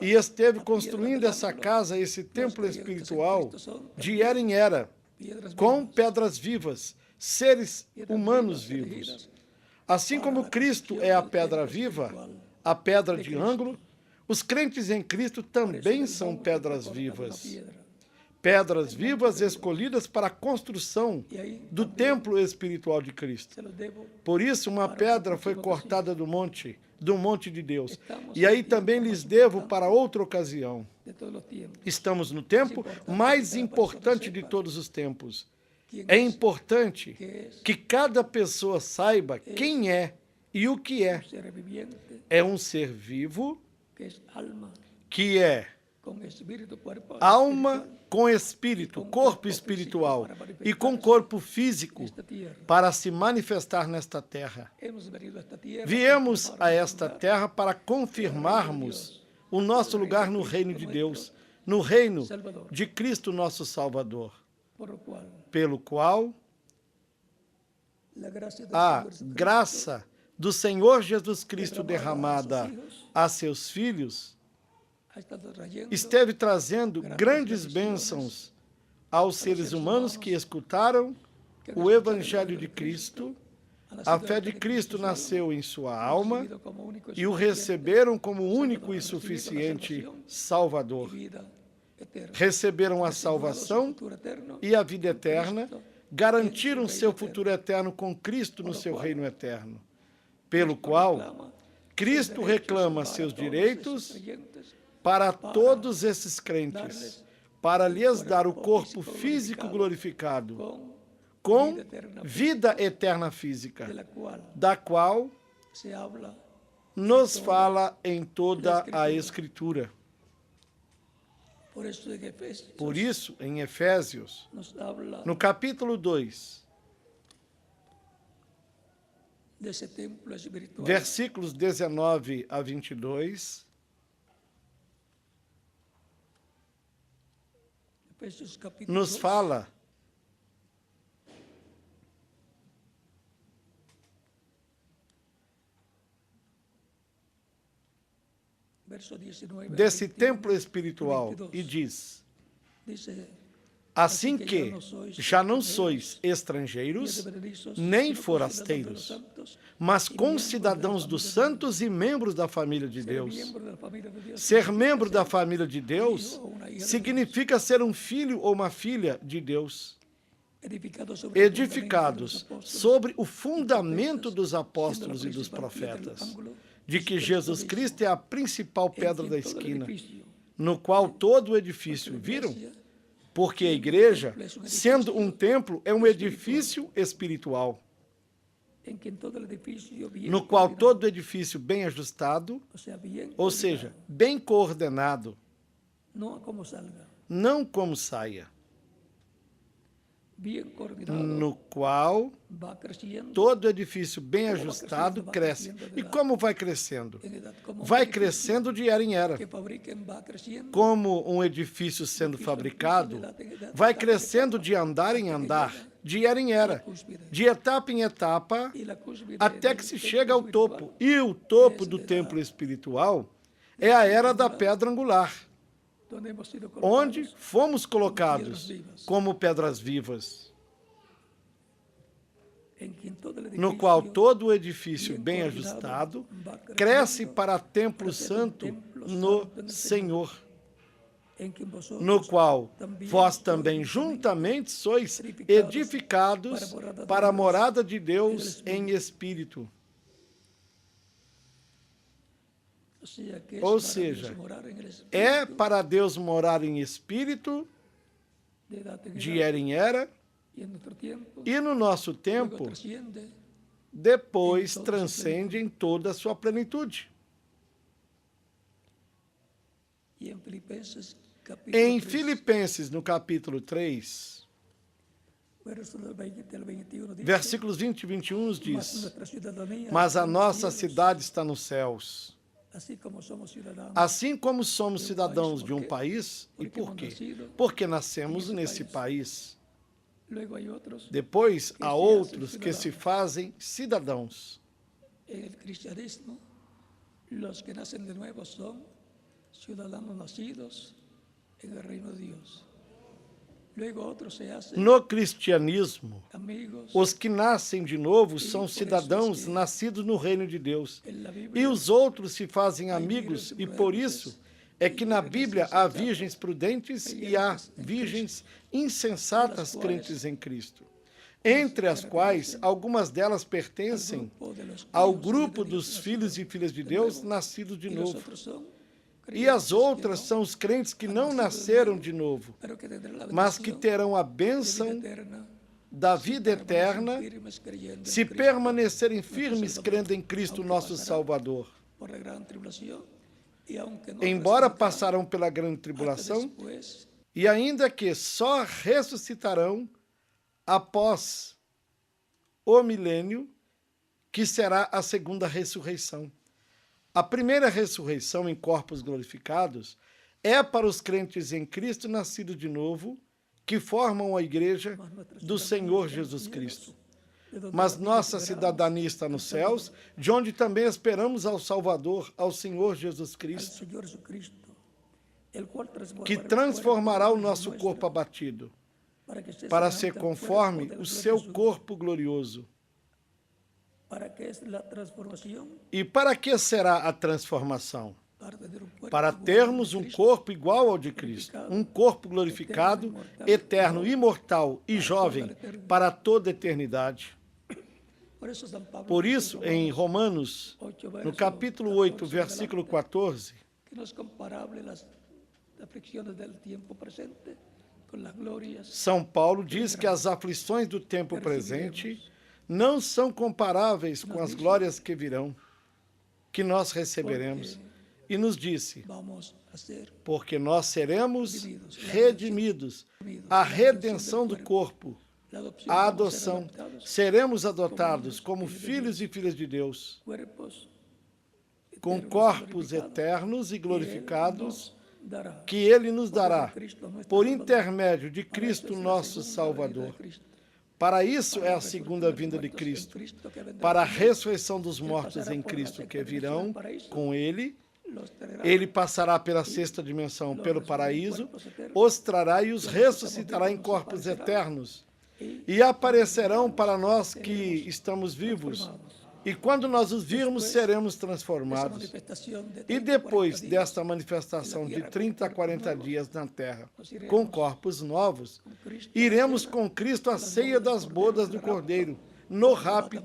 e esteve construindo essa casa, esse templo espiritual, de era em era, piedras com vivas, pedras vivas, seres humanos vivos. Assim como Cristo é a pedra viva, a pedra de ângulo, os crentes em Cristo também são pedras vivas. Pedras vivas escolhidas para a construção do templo espiritual de Cristo. se lo debo Por isso, uma pedra foi cortada do monte de Deus. E aí também lhes devo para outra ocasião. de todos los tiempos. Estamos no tempo mais importante de todos os tempos. É importante que cada pessoa saiba quem é e o que é. Ser viviente, É um ser vivo que es alma, que é con espíritu, cuerpo, alma com espírito, corpo espiritual e com corpo físico esta tierra. para se manifestar nesta terra. Hemos venido a esta tierra Viemos a esta terra para confirmarmos o nosso lugar no reino de Deus, no reino de Cristo nosso Salvador, por lo cual pelo qual la gracia del a Señor Jesucristo graça do Senhor Jesus Cristo derramada a seus filhos ha estado trayendo esteve trazendo grandes bênçãos aos seres humanos que escutaram o Evangelho de Cristo. A fé de Cristo nasceu em sua alma como único e o receberam como único e suficiente Salvador. vida eterna. Receberam a salvação Futuro eterno, e a vida eterna, garantiram seu futuro eterno com Cristo no seu reino eterno, pelo qual Cristo reclama seus direitos creyentes, para todos esses crentes, para lhes dar o corpo físico glorificado, com vida eterna física, de la cual da qual se habla nos fala em toda a Escritura. por eso en Efesios Por isso, em Efésios, nos habla no capítulo 2, desse templo espiritual versículos 19 a 22, Efesios capítulo nos 2, fala verso 19, desse 21, templo espiritual 22. e diz: dice, assim que já não sois estrangeiros, nem forasteiros, mas concidadãos dos santos e membros da família de Deus. miembro da família de Deus, Ser membro da família de Deus significa ser um filho ou uma filha de Deus, edificados sobre o fundamento dos apóstolos e dos profetas, de que Jesus Cristo é a principal pedra da esquina, no qual todo o edifício, viram? Porque a igreja, sendo um templo, é um edifício espiritual, no qual todo edifício bem ajustado, ou seja, bem coordenado, não como saia, no qual todo edifício bem ajustado cresce. E como vai crescendo? Vai crescendo de era em era. Como um edifício sendo fabricado, vai crescendo de andar em andar, de era em era, de etapa em etapa, até que se chega ao topo. E o topo do templo espiritual é a era da pedra angular, onde fomos colocados como pedras vivas, no qual todo o edifício bem ajustado cresce para templo santo no Senhor. no qual vós também juntamente sois edificados para a morada de Deus em espírito. Ou seja, é para Deus morar em espírito, de era em era, e no nosso tempo, depois transcende em toda a sua plenitude. Em Filipenses, no capítulo 3, versículos 20 e 21 nos diz: mas a nossa cidade está nos céus. Assim como somos cidadãos de um país, e por quê? Porque nascemos nesse país. Depois, há outros que se fazem cidadãos. No cristianismo, os que nascem de novo são cidadãos nascidos no reino de Deus. No cristianismo, os que nascem de novo são cidadãos nascidos no reino de Deus. E os outros se fazem amigos, e por isso é que na Bíblia há virgens prudentes e há virgens insensatas crentes em Cristo, entre as quais algumas delas pertencem ao grupo dos filhos e filhas de Deus nascidos de novo. E as outras são os crentes que não nasceram de novo, mas que terão a bênção da vida eterna se permanecerem firmes crendo em Cristo nosso Salvador. Embora passarão pela grande tribulação, e ainda que só ressuscitarão após o milênio, que será a segunda ressurreição. A primeira ressurreição em corpos glorificados é para os crentes em Cristo nascidos de novo, que formam a igreja do Senhor Jesus Cristo. Mas nossa cidadania está nos céus, de onde também esperamos ao Salvador, ao Senhor Jesus Cristo, que transformará o nosso corpo abatido, para ser conforme o seu corpo glorioso. E para que será a transformação? Para termos um corpo igual ao de Cristo, um corpo glorificado, eterno, imortal e jovem para toda a eternidade. Por isso, em Romanos, no capítulo 8, versículo 14, São Paulo diz que as aflições do tempo presente não são comparáveis com as glórias que virão, que nós receberemos. E nos disse, porque nós seremos redimidos, a redenção do corpo, a adoção, seremos adotados como filhos e filhas de Deus, com corpos eternos e glorificados, que Ele nos dará, por intermédio de Cristo nosso Salvador. Para isso é a segunda vinda de Cristo, para a ressurreição dos mortos em Cristo que virão com Ele. Ele passará pela sexta dimensão, pelo paraíso, os trará e os ressuscitará em corpos eternos, e aparecerão para nós que estamos vivos. E quando nós os virmos, seremos transformados. E depois desta manifestação de 30 a 40 dias na terra, com corpos novos, iremos com Cristo à ceia das bodas do Cordeiro, no rapto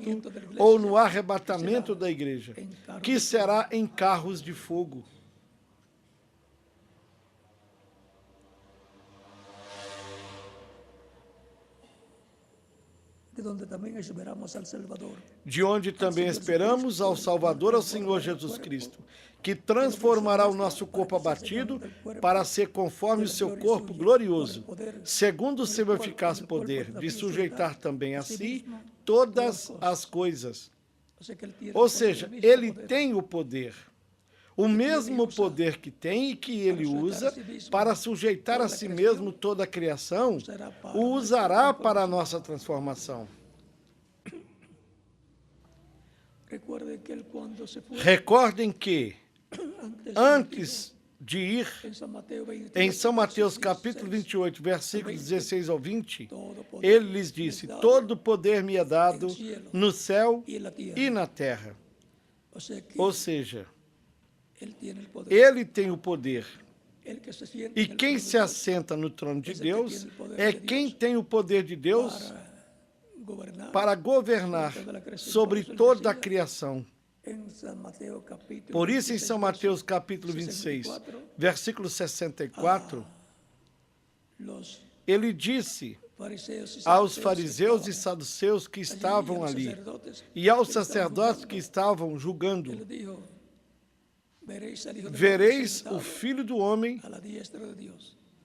ou no arrebatamento da igreja, que será em carros de fogo. De onde também esperamos ao Salvador, ao Senhor Jesus Cristo, que transformará o nosso corpo abatido para ser conforme o seu corpo glorioso, segundo o seu eficaz poder, de sujeitar também a si todas as coisas. Ou seja, Ele tem o poder. O mesmo poder que tem e que Ele usa para sujeitar a si mesmo toda a criação, o usará para a nossa transformação. Recordem que, antes de ir, em São Mateus capítulo 28, versículos 16 ao 20, Ele lhes disse, todo poder me é dado no céu e na terra. Ou seja, Ele tem o poder, E quem se assenta no trono de Deus é quem tem o poder de Deus para governar sobre toda a criação. Por isso, em São Mateus capítulo 26, versículo 64, ele disse aos fariseus e saduceus que estavam ali e aos sacerdotes que estavam julgando: vereis o Filho do Homem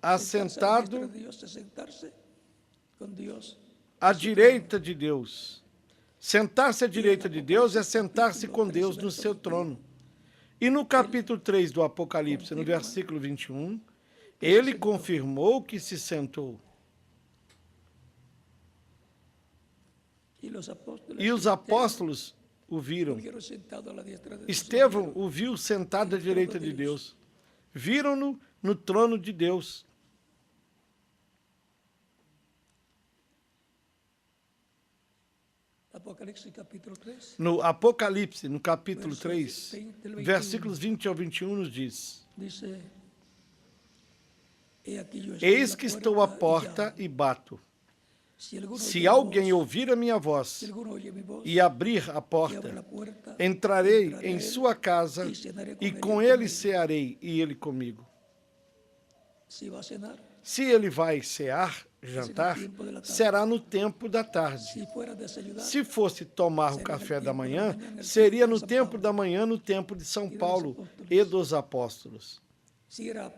assentado à direita de Deus. Sentar-se à direita de Deus é sentar-se com Deus no seu trono. E no capítulo 3 do Apocalipse, no versículo 21, ele confirmou que se sentou. E os apóstolos o viram. Estevão o viu sentado à direita de Deus. Viram-no no trono de Deus. No Apocalipse, no capítulo 3, versículos 20 ao 21, nos diz: eis que estou à porta e bato. Se alguém ouvir a minha voz e abrir a porta, entrarei em sua casa e com ele cearei e ele comigo. Se ele vai cear, jantar, será no tempo da tarde. Se fosse tomar o café da manhã, seria no tempo da manhã, no tempo de São Paulo e dos apóstolos.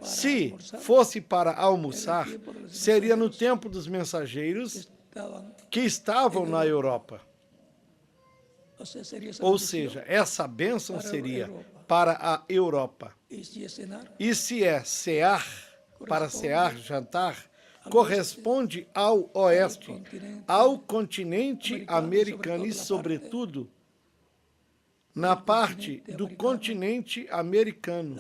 Se fosse para almoçar, seria no tempo dos mensageiros que estavam na Europa. Ou seja, essa bênção seria para a Europa. E se é cear, para cear, jantar, corresponde ao oeste, ao continente americano e, sobretudo, na parte do continente americano,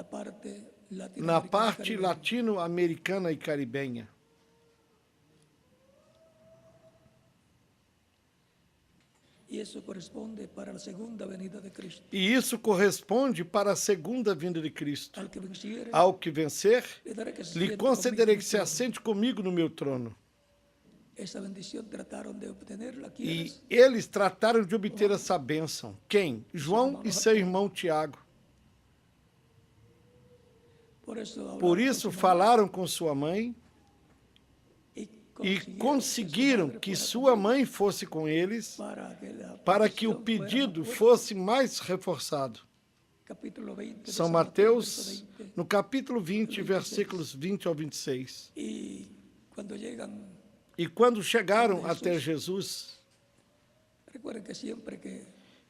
na parte latino-americana e caribenha. E isso corresponde para a segunda vinda de Cristo. Ao que vencer, lhe concederei que se assente comigo no meu trono. E eles trataram de obter essa bênção. Quem? João e seu irmão Tiago. Por isso falaram com sua mãe e conseguiram que sua mãe fosse com eles para que o pedido fosse mais reforçado. São Mateus, no capítulo 20, versículos 20 ao 26. E quando chegaram até Jesus,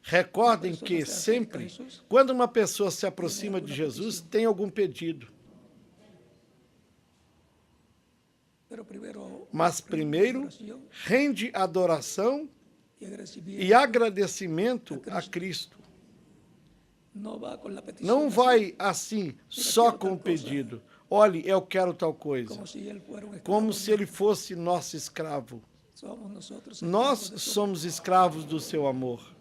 recordem que sempre, quando uma pessoa se aproxima de Jesus, tem algum pedido. Mas primeiro, rende adoração e agradecimento a Cristo. Não vai assim, só com o pedido. Olhe, eu quero tal coisa. Como se ele fosse nosso escravo. Nós somos escravos do seu amor.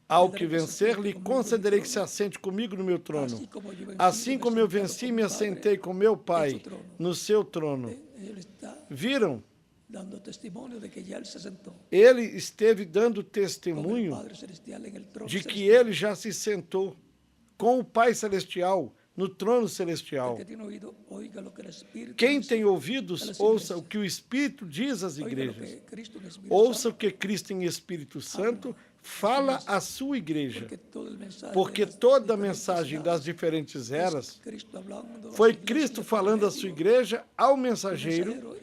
Ao que vencer, lhe concederei que se assente comigo no meu trono. Assim como eu venci e me assentei com meu Pai no seu trono. Viram? Ele esteve dando testemunho de que ele já se sentou com o Pai Celestial no trono celestial. Quem tem ouvidos, ouça o que o Espírito diz às igrejas. Ouça o que Cristo em Espírito Santo fala à sua igreja. Porque toda a mensagem das diferentes eras foi Cristo falando à sua igreja, ao mensageiro,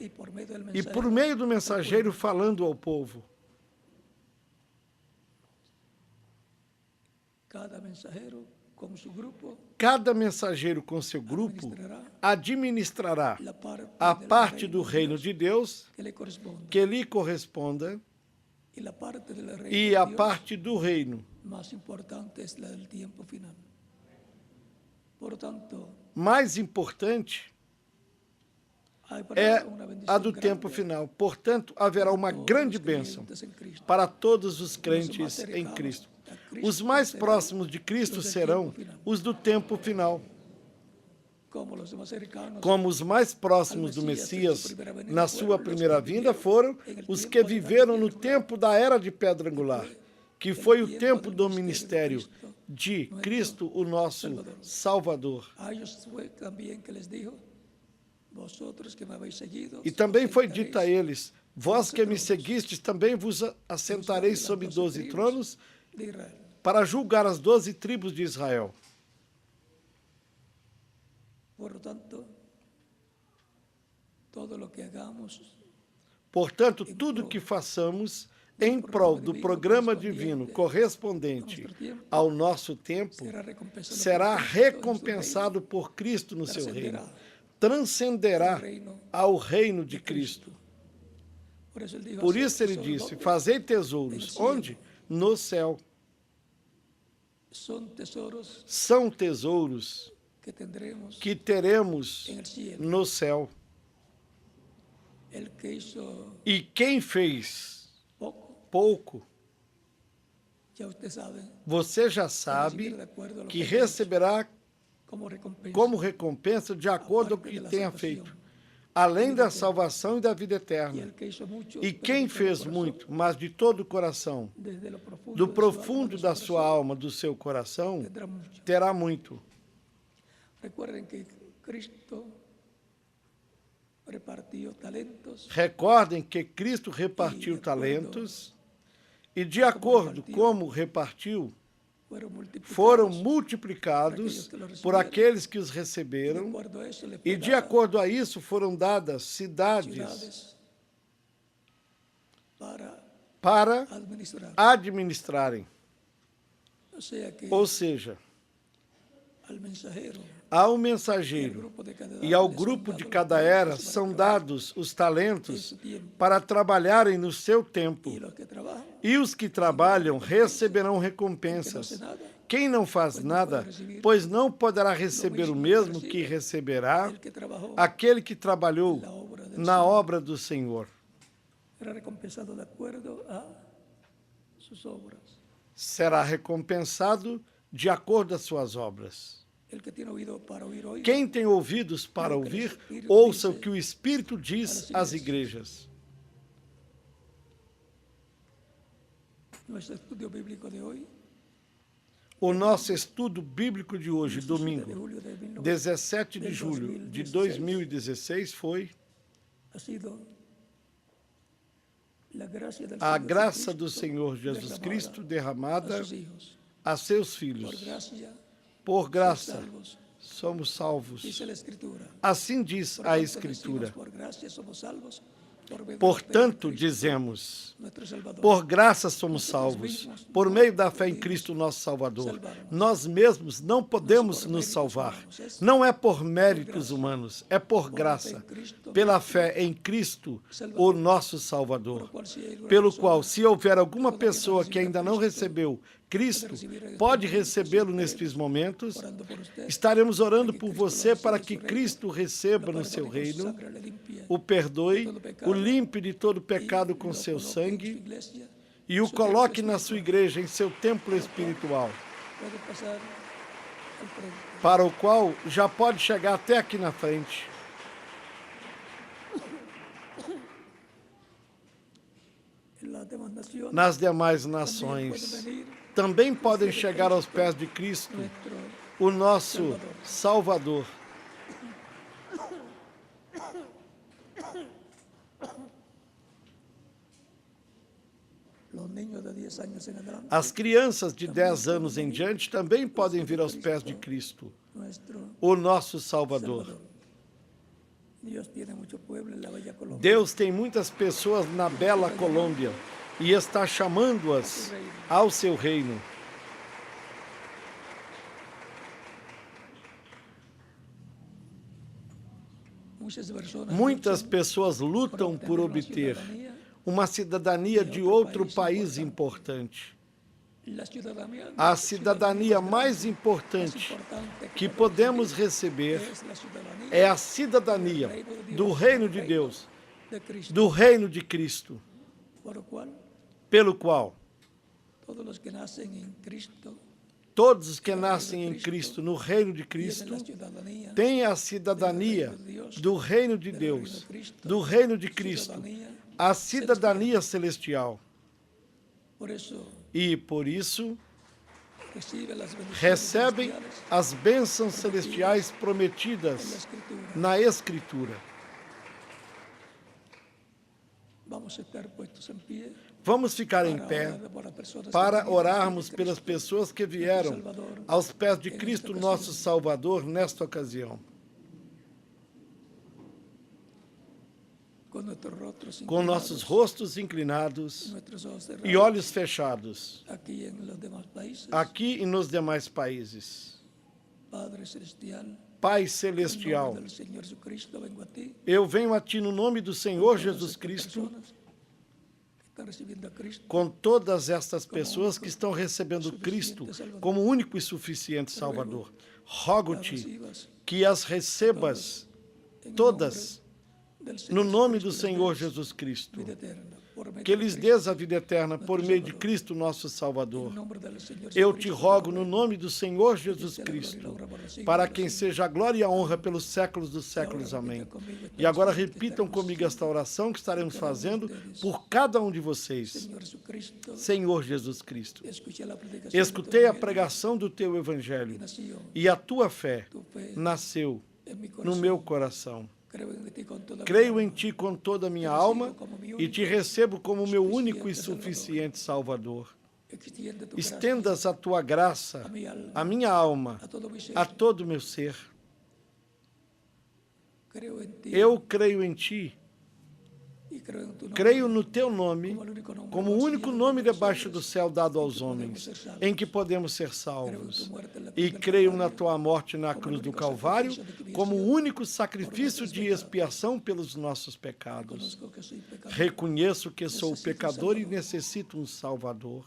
e por meio do mensageiro falando ao povo. Cada mensageiro com seu grupo administrará a parte do reino de Deus que lhe corresponda, e a parte do reino mais importante é a do tempo final. Portanto, haverá uma grande bênção para todos os crentes em Cristo. Os mais próximos de Cristo serão os do tempo final. Como os mais próximos do Messias na sua primeira vinda foram os que viveram no tempo da Era de Pedra Angular, que foi o tempo do ministério de Cristo, o nosso Salvador. E também foi dito a eles: vós que me seguistes, também vos assentareis sobre 12 tronos para julgar as 12 tribos de Israel. Portanto, tudo que façamos em prol do programa divino correspondente ao nosso tempo será recompensado por Cristo no seu reino. Transcenderá ao reino de Cristo. Por isso ele disse: fazei tesouros. Onde? No céu. São tesouros que teremos no céu. E quem fez pouco, você já sabe que receberá como recompensa de acordo com o que tenha feito, além da salvação e da vida eterna. E quem fez muito, mas de todo o coração, do profundo da sua alma, do seu coração, terá muito. Recordem que Cristo repartiu talentos e, de acordo como repartiu, foram multiplicados por aqueles que os receberam, e de acordo a isso foram dadas cidades para administrarem. Ou seja, ao mensageiro e ao grupo de cada era são dados os talentos para trabalharem no seu tempo. E os que trabalham receberão recompensas. Quem não faz nada, pois não poderá receber o mesmo que receberá aquele que trabalhou na obra do Senhor. Será recompensado de acordo às suas obras. Quem tem ouvidos para ouvir, ouça o que o Espírito diz às igrejas. O nosso estudo bíblico de hoje, domingo, 17 de julho de 2016, foi a graça do Senhor Jesus Cristo derramada a seus filhos. Por graça somos salvos. Assim diz a Escritura. Portanto, dizemos, por graça somos salvos, por meio da fé em Cristo, nosso Salvador. Nós mesmos não podemos nos salvar. Não é por méritos humanos, é por graça, pela fé em Cristo, o nosso Salvador. Pelo qual, se houver alguma pessoa que ainda não recebeu Cristo, pode recebê-lo nestes momentos. Estaremos orando por você para que Cristo receba no seu reino, o perdoe, o limpe de todo pecado com seu sangue e o coloque na sua igreja, em seu templo espiritual, para o qual já pode chegar até aqui na frente. Nas demais nações também podem chegar aos pés de Cristo, o nosso Salvador. As crianças de 10 anos em diante também podem vir aos pés de Cristo, o nosso Salvador. Deus tem muitas pessoas na bela Colômbia e está chamando-as ao seu reino. Muitas pessoas lutam por obter uma cidadania de outro país importante. A cidadania mais importante que podemos receber é a cidadania do reino de Deus, do reino de Cristo, pelo qual todos os que nascem em Cristo, no reino de Cristo, têm a cidadania do reino de Deus, do reino de Cristo, a cidadania celestial. E, por isso, recebem as bênçãos celestiais prometidas na Escritura. Vamos ficar em pé para orarmos pelas pessoas que vieram aos pés de Cristo, nosso Salvador, nesta ocasião. Com nossos rostos inclinados e olhos fechados, aqui e nos demais países. Pai Celestial, eu venho a Ti no nome do Senhor Jesus Cristo, com todas estas pessoas que estão recebendo Cristo como único e suficiente Salvador. Rogo-te que as recebas todas no nome do Senhor Jesus Cristo, que lhes dês a vida eterna por meio de Cristo nosso Salvador. Eu te rogo no nome do Senhor Jesus Cristo, para quem seja a glória e a honra pelos séculos dos séculos. Amém. E agora repitam comigo esta oração que estaremos fazendo por cada um de vocês. Senhor Jesus Cristo, escutei a pregação do teu evangelho e a tua fé nasceu no meu coração. Creio em Ti com toda a minha alma e Te recebo como meu único e suficiente Salvador. Estendas a Tua graça à minha alma, a todo o meu ser. Eu creio em Ti, creio no Teu nome, como o único nome debaixo do céu dado aos homens, em que podemos ser salvos. E creio na Tua morte na cruz do Calvário, como o único sacrifício de expiação pelos nossos pecados. Reconheço que sou pecador e necessito um Salvador.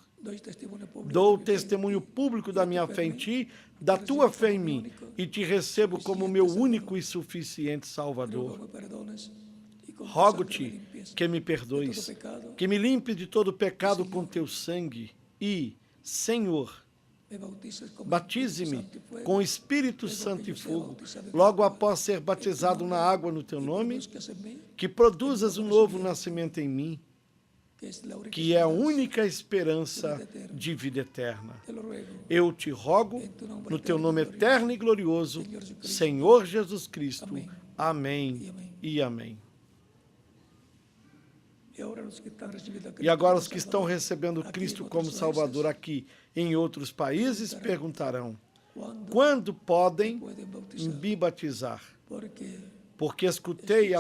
Dou testemunho público da minha fé em Ti, da Tua fé em mim, e Te recebo como meu único e suficiente Salvador. Rogo-te que me perdoes, que me limpe de todo pecado com Teu sangue e, Senhor, batize-me com o Espírito Santo e fogo, logo após ser batizado na água no Teu nome, que produzas um novo nascimento em mim, que é a única esperança de vida eterna. Eu te rogo, no Teu nome eterno e glorioso, Senhor Jesus Cristo. Amém e amém. E agora os que estão recebendo Cristo como Salvador aqui em outros países perguntarão: quando podem me batizar? Porque escutei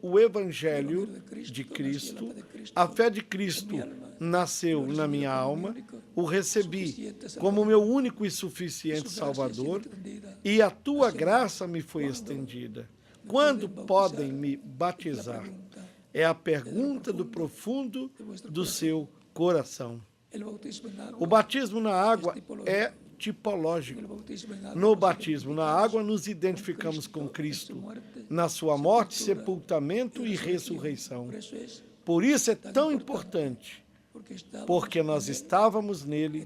o Evangelho de Cristo, a fé de Cristo nasceu na minha alma, o recebi como meu único e suficiente Salvador, e a Tua graça me foi estendida. Quando podem me batizar? É a pergunta do profundo do seu coração. O batismo na água é tipológico. No batismo na água, nos identificamos com Cristo, na sua morte, sepultamento e ressurreição. Por isso é tão importante, porque nós estávamos nele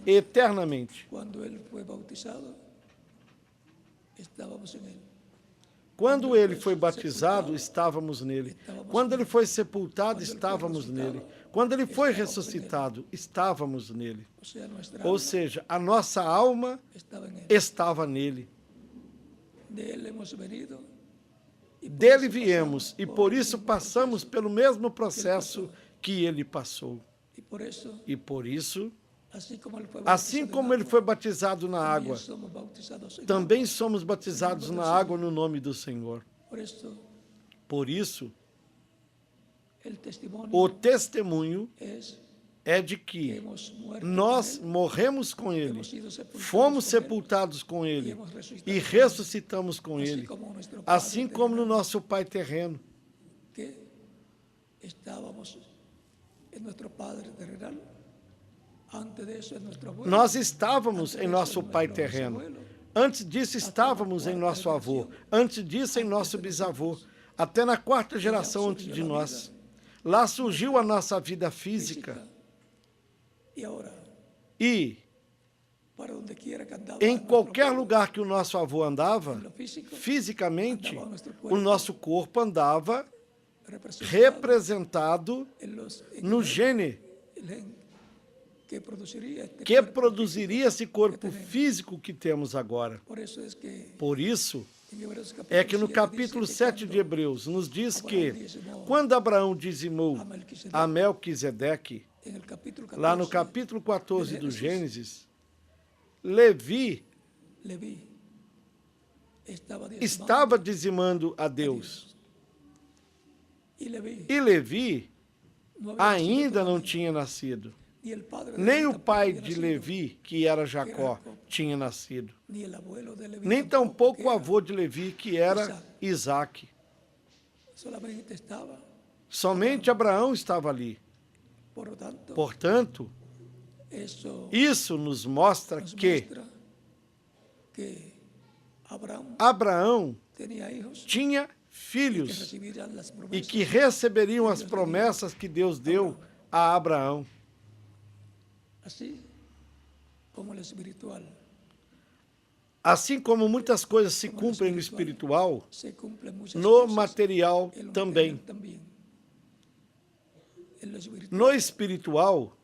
eternamente. Quando ele foi batizado, estávamos nele. Quando ele foi sepultado, estávamos nele. Quando ele foi ressuscitado, estávamos nele. Ou seja, a nossa alma estava nele. Dele viemos e por isso passamos pelo mesmo processo que ele passou. E por isso, assim como ele foi batizado na água, também somos batizados na água no nome do Senhor. Por isso, o testemunho é de que nós morremos com Ele, fomos sepultados com Ele e ressuscitamos com Ele, assim como no nosso Pai terreno. Nós estávamos em nosso pai terreno. Antes disso, estávamos em nosso avô. Antes disso, em nosso bisavô. Até na quarta geração antes de nós. Lá surgiu a nossa vida física. E, em qualquer lugar que o nosso avô andava, fisicamente, o nosso corpo andava representado no gene que produziria esse corpo físico que temos agora. Por isso, é que no capítulo 7 de Hebreus nos diz que, quando Abraão dizimou a Melquisedeque, lá no capítulo 14 do Gênesis, Levi estava dizimando a Deus. E Levi ainda não tinha nascido. Nem o pai de Levi, que era Jacó, tinha nascido. Nem tampouco o avô de Levi, que era Isaac. Somente Abraão estava ali. Portanto, isso nos mostra que Abraão tinha filhos e que receberiam as promessas que Deus deu a Abraão. Assim como muitas coisas se cumprem no espiritual, no material também. No espiritual,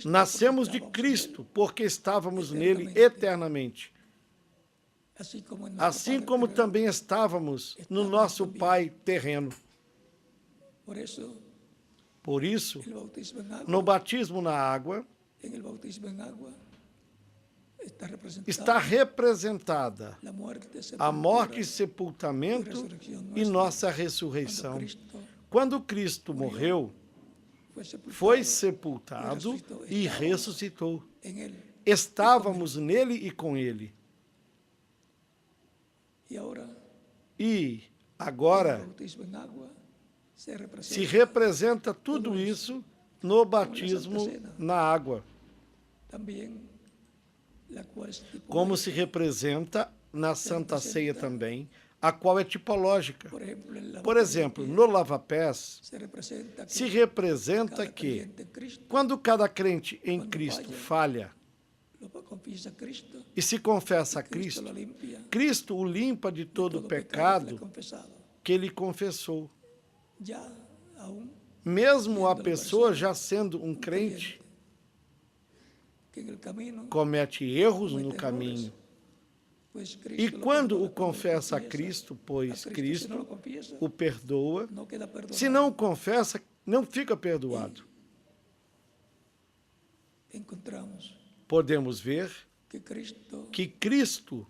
nascemos de Cristo, porque estávamos nele eternamente. Assim como também estávamos no nosso Pai terreno. Por isso, no batismo na água, está representada a morte e sepultamento e nossa ressurreição. Quando Cristo morreu, foi sepultado e ressuscitou. Estávamos nele e com ele. E agora se representa tudo isso no batismo na água, como se representa na Santa Ceia também, a qual é tipológica. Por exemplo, no lava-pés, se representa que, quando cada crente em Cristo falha e se confessa a Cristo, Cristo o limpa de todo o pecado que ele confessou. Mesmo a pessoa já sendo um crente, comete erros no caminho. E quando o confessa a Cristo, pois Cristo o perdoa, se não o confessa, não fica perdoado. Podemos ver que Cristo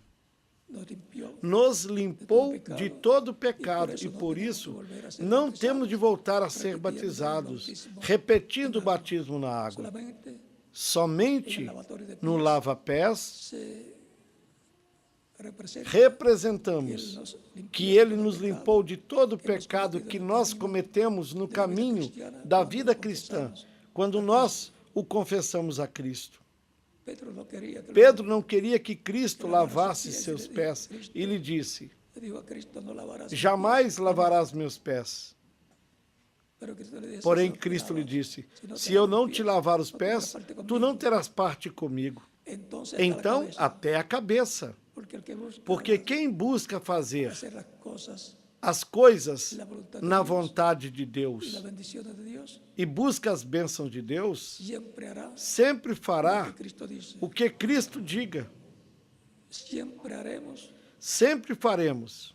nos limpou de todo pecado e, por isso, não temos de voltar a ser batizados, repetindo o batismo na água. Somente no lava-pés representamos que ele nos limpou de todo o pecado que nós cometemos no caminho da vida cristã, quando nós o confessamos a Cristo. Pedro não queria que Cristo lavasse seus pés e lhe disse: jamais lavarás meus pés. Porém, Cristo lhe disse: se eu não te lavar os pés, tu não terás parte comigo. Então, até a cabeça. Porque quem busca fazer as coisas na vontade de Deus e busca as bênçãos de Deus, sempre fará o que Cristo diga. Sempre faremos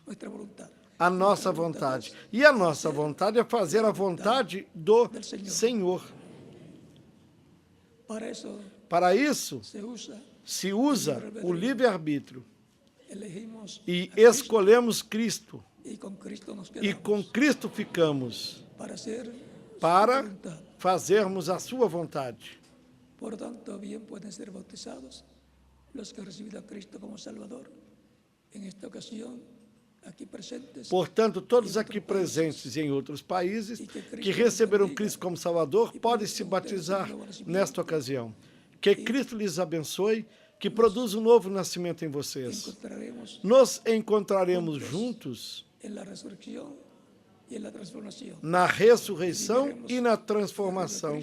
a nossa vontade. E a nossa vontade é fazer a vontade do Senhor. Para isso, se usa o livre-arbítrio e escolhemos Cristo. E com Cristo ficamos para fazermos a sua vontade. Portanto, bien pueden ser bautizados los que reciben a Cristo como Salvador. En esta ocasión, Portanto, todos aqui presentes e em outros países que receberam Cristo como Salvador podem se batizar nesta ocasião. Que Cristo lhes abençoe, que produza um novo nascimento em vocês. Nos encontraremos juntos na ressurreição e na transformação.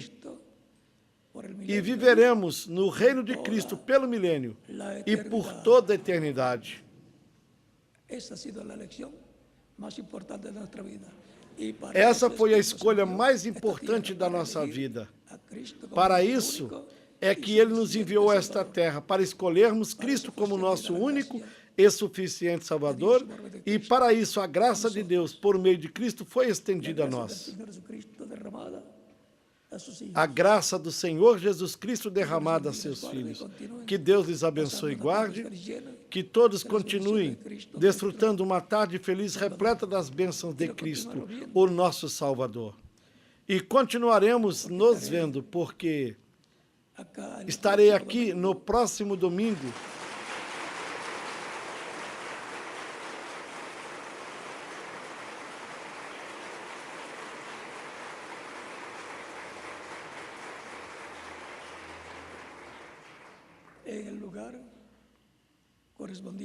E viveremos no reino de Cristo pelo milênio e por toda a eternidade. Essa foi a escolha mais importante da nossa vida. Para isso é que Ele nos enviou a esta terra, para escolhermos Cristo como nosso único e suficiente Salvador, e para isso a graça de Deus, por meio de Cristo, foi estendida a nós. A graça do Senhor Jesus Cristo derramada a seus filhos. Que Deus lhes abençoe e guarde, que todos continuem desfrutando uma tarde feliz, repleta das bênçãos de Cristo, o nosso Salvador. E continuaremos nos vendo, porque estarei aqui no próximo domingo.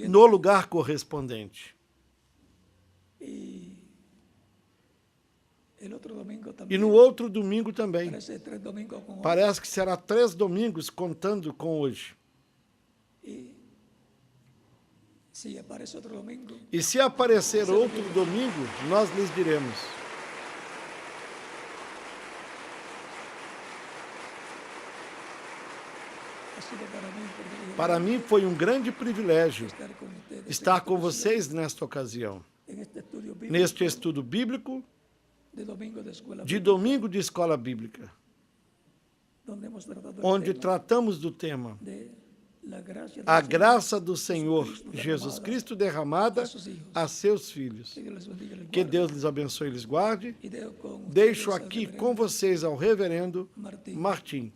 No lugar correspondente. E no outro domingo também. Parece que será 3 domingos contando com hoje. E se aparecer outro domingo, nós lhes diremos. Para mim foi um grande privilégio estar com vocês nesta ocasião, neste estudo bíblico de domingo de escola bíblica, onde tratamos do tema a graça do Senhor Jesus Cristo derramada a seus filhos. Que Deus lhes abençoe e lhes guarde. Deixo aqui com vocês ao reverendo Martim.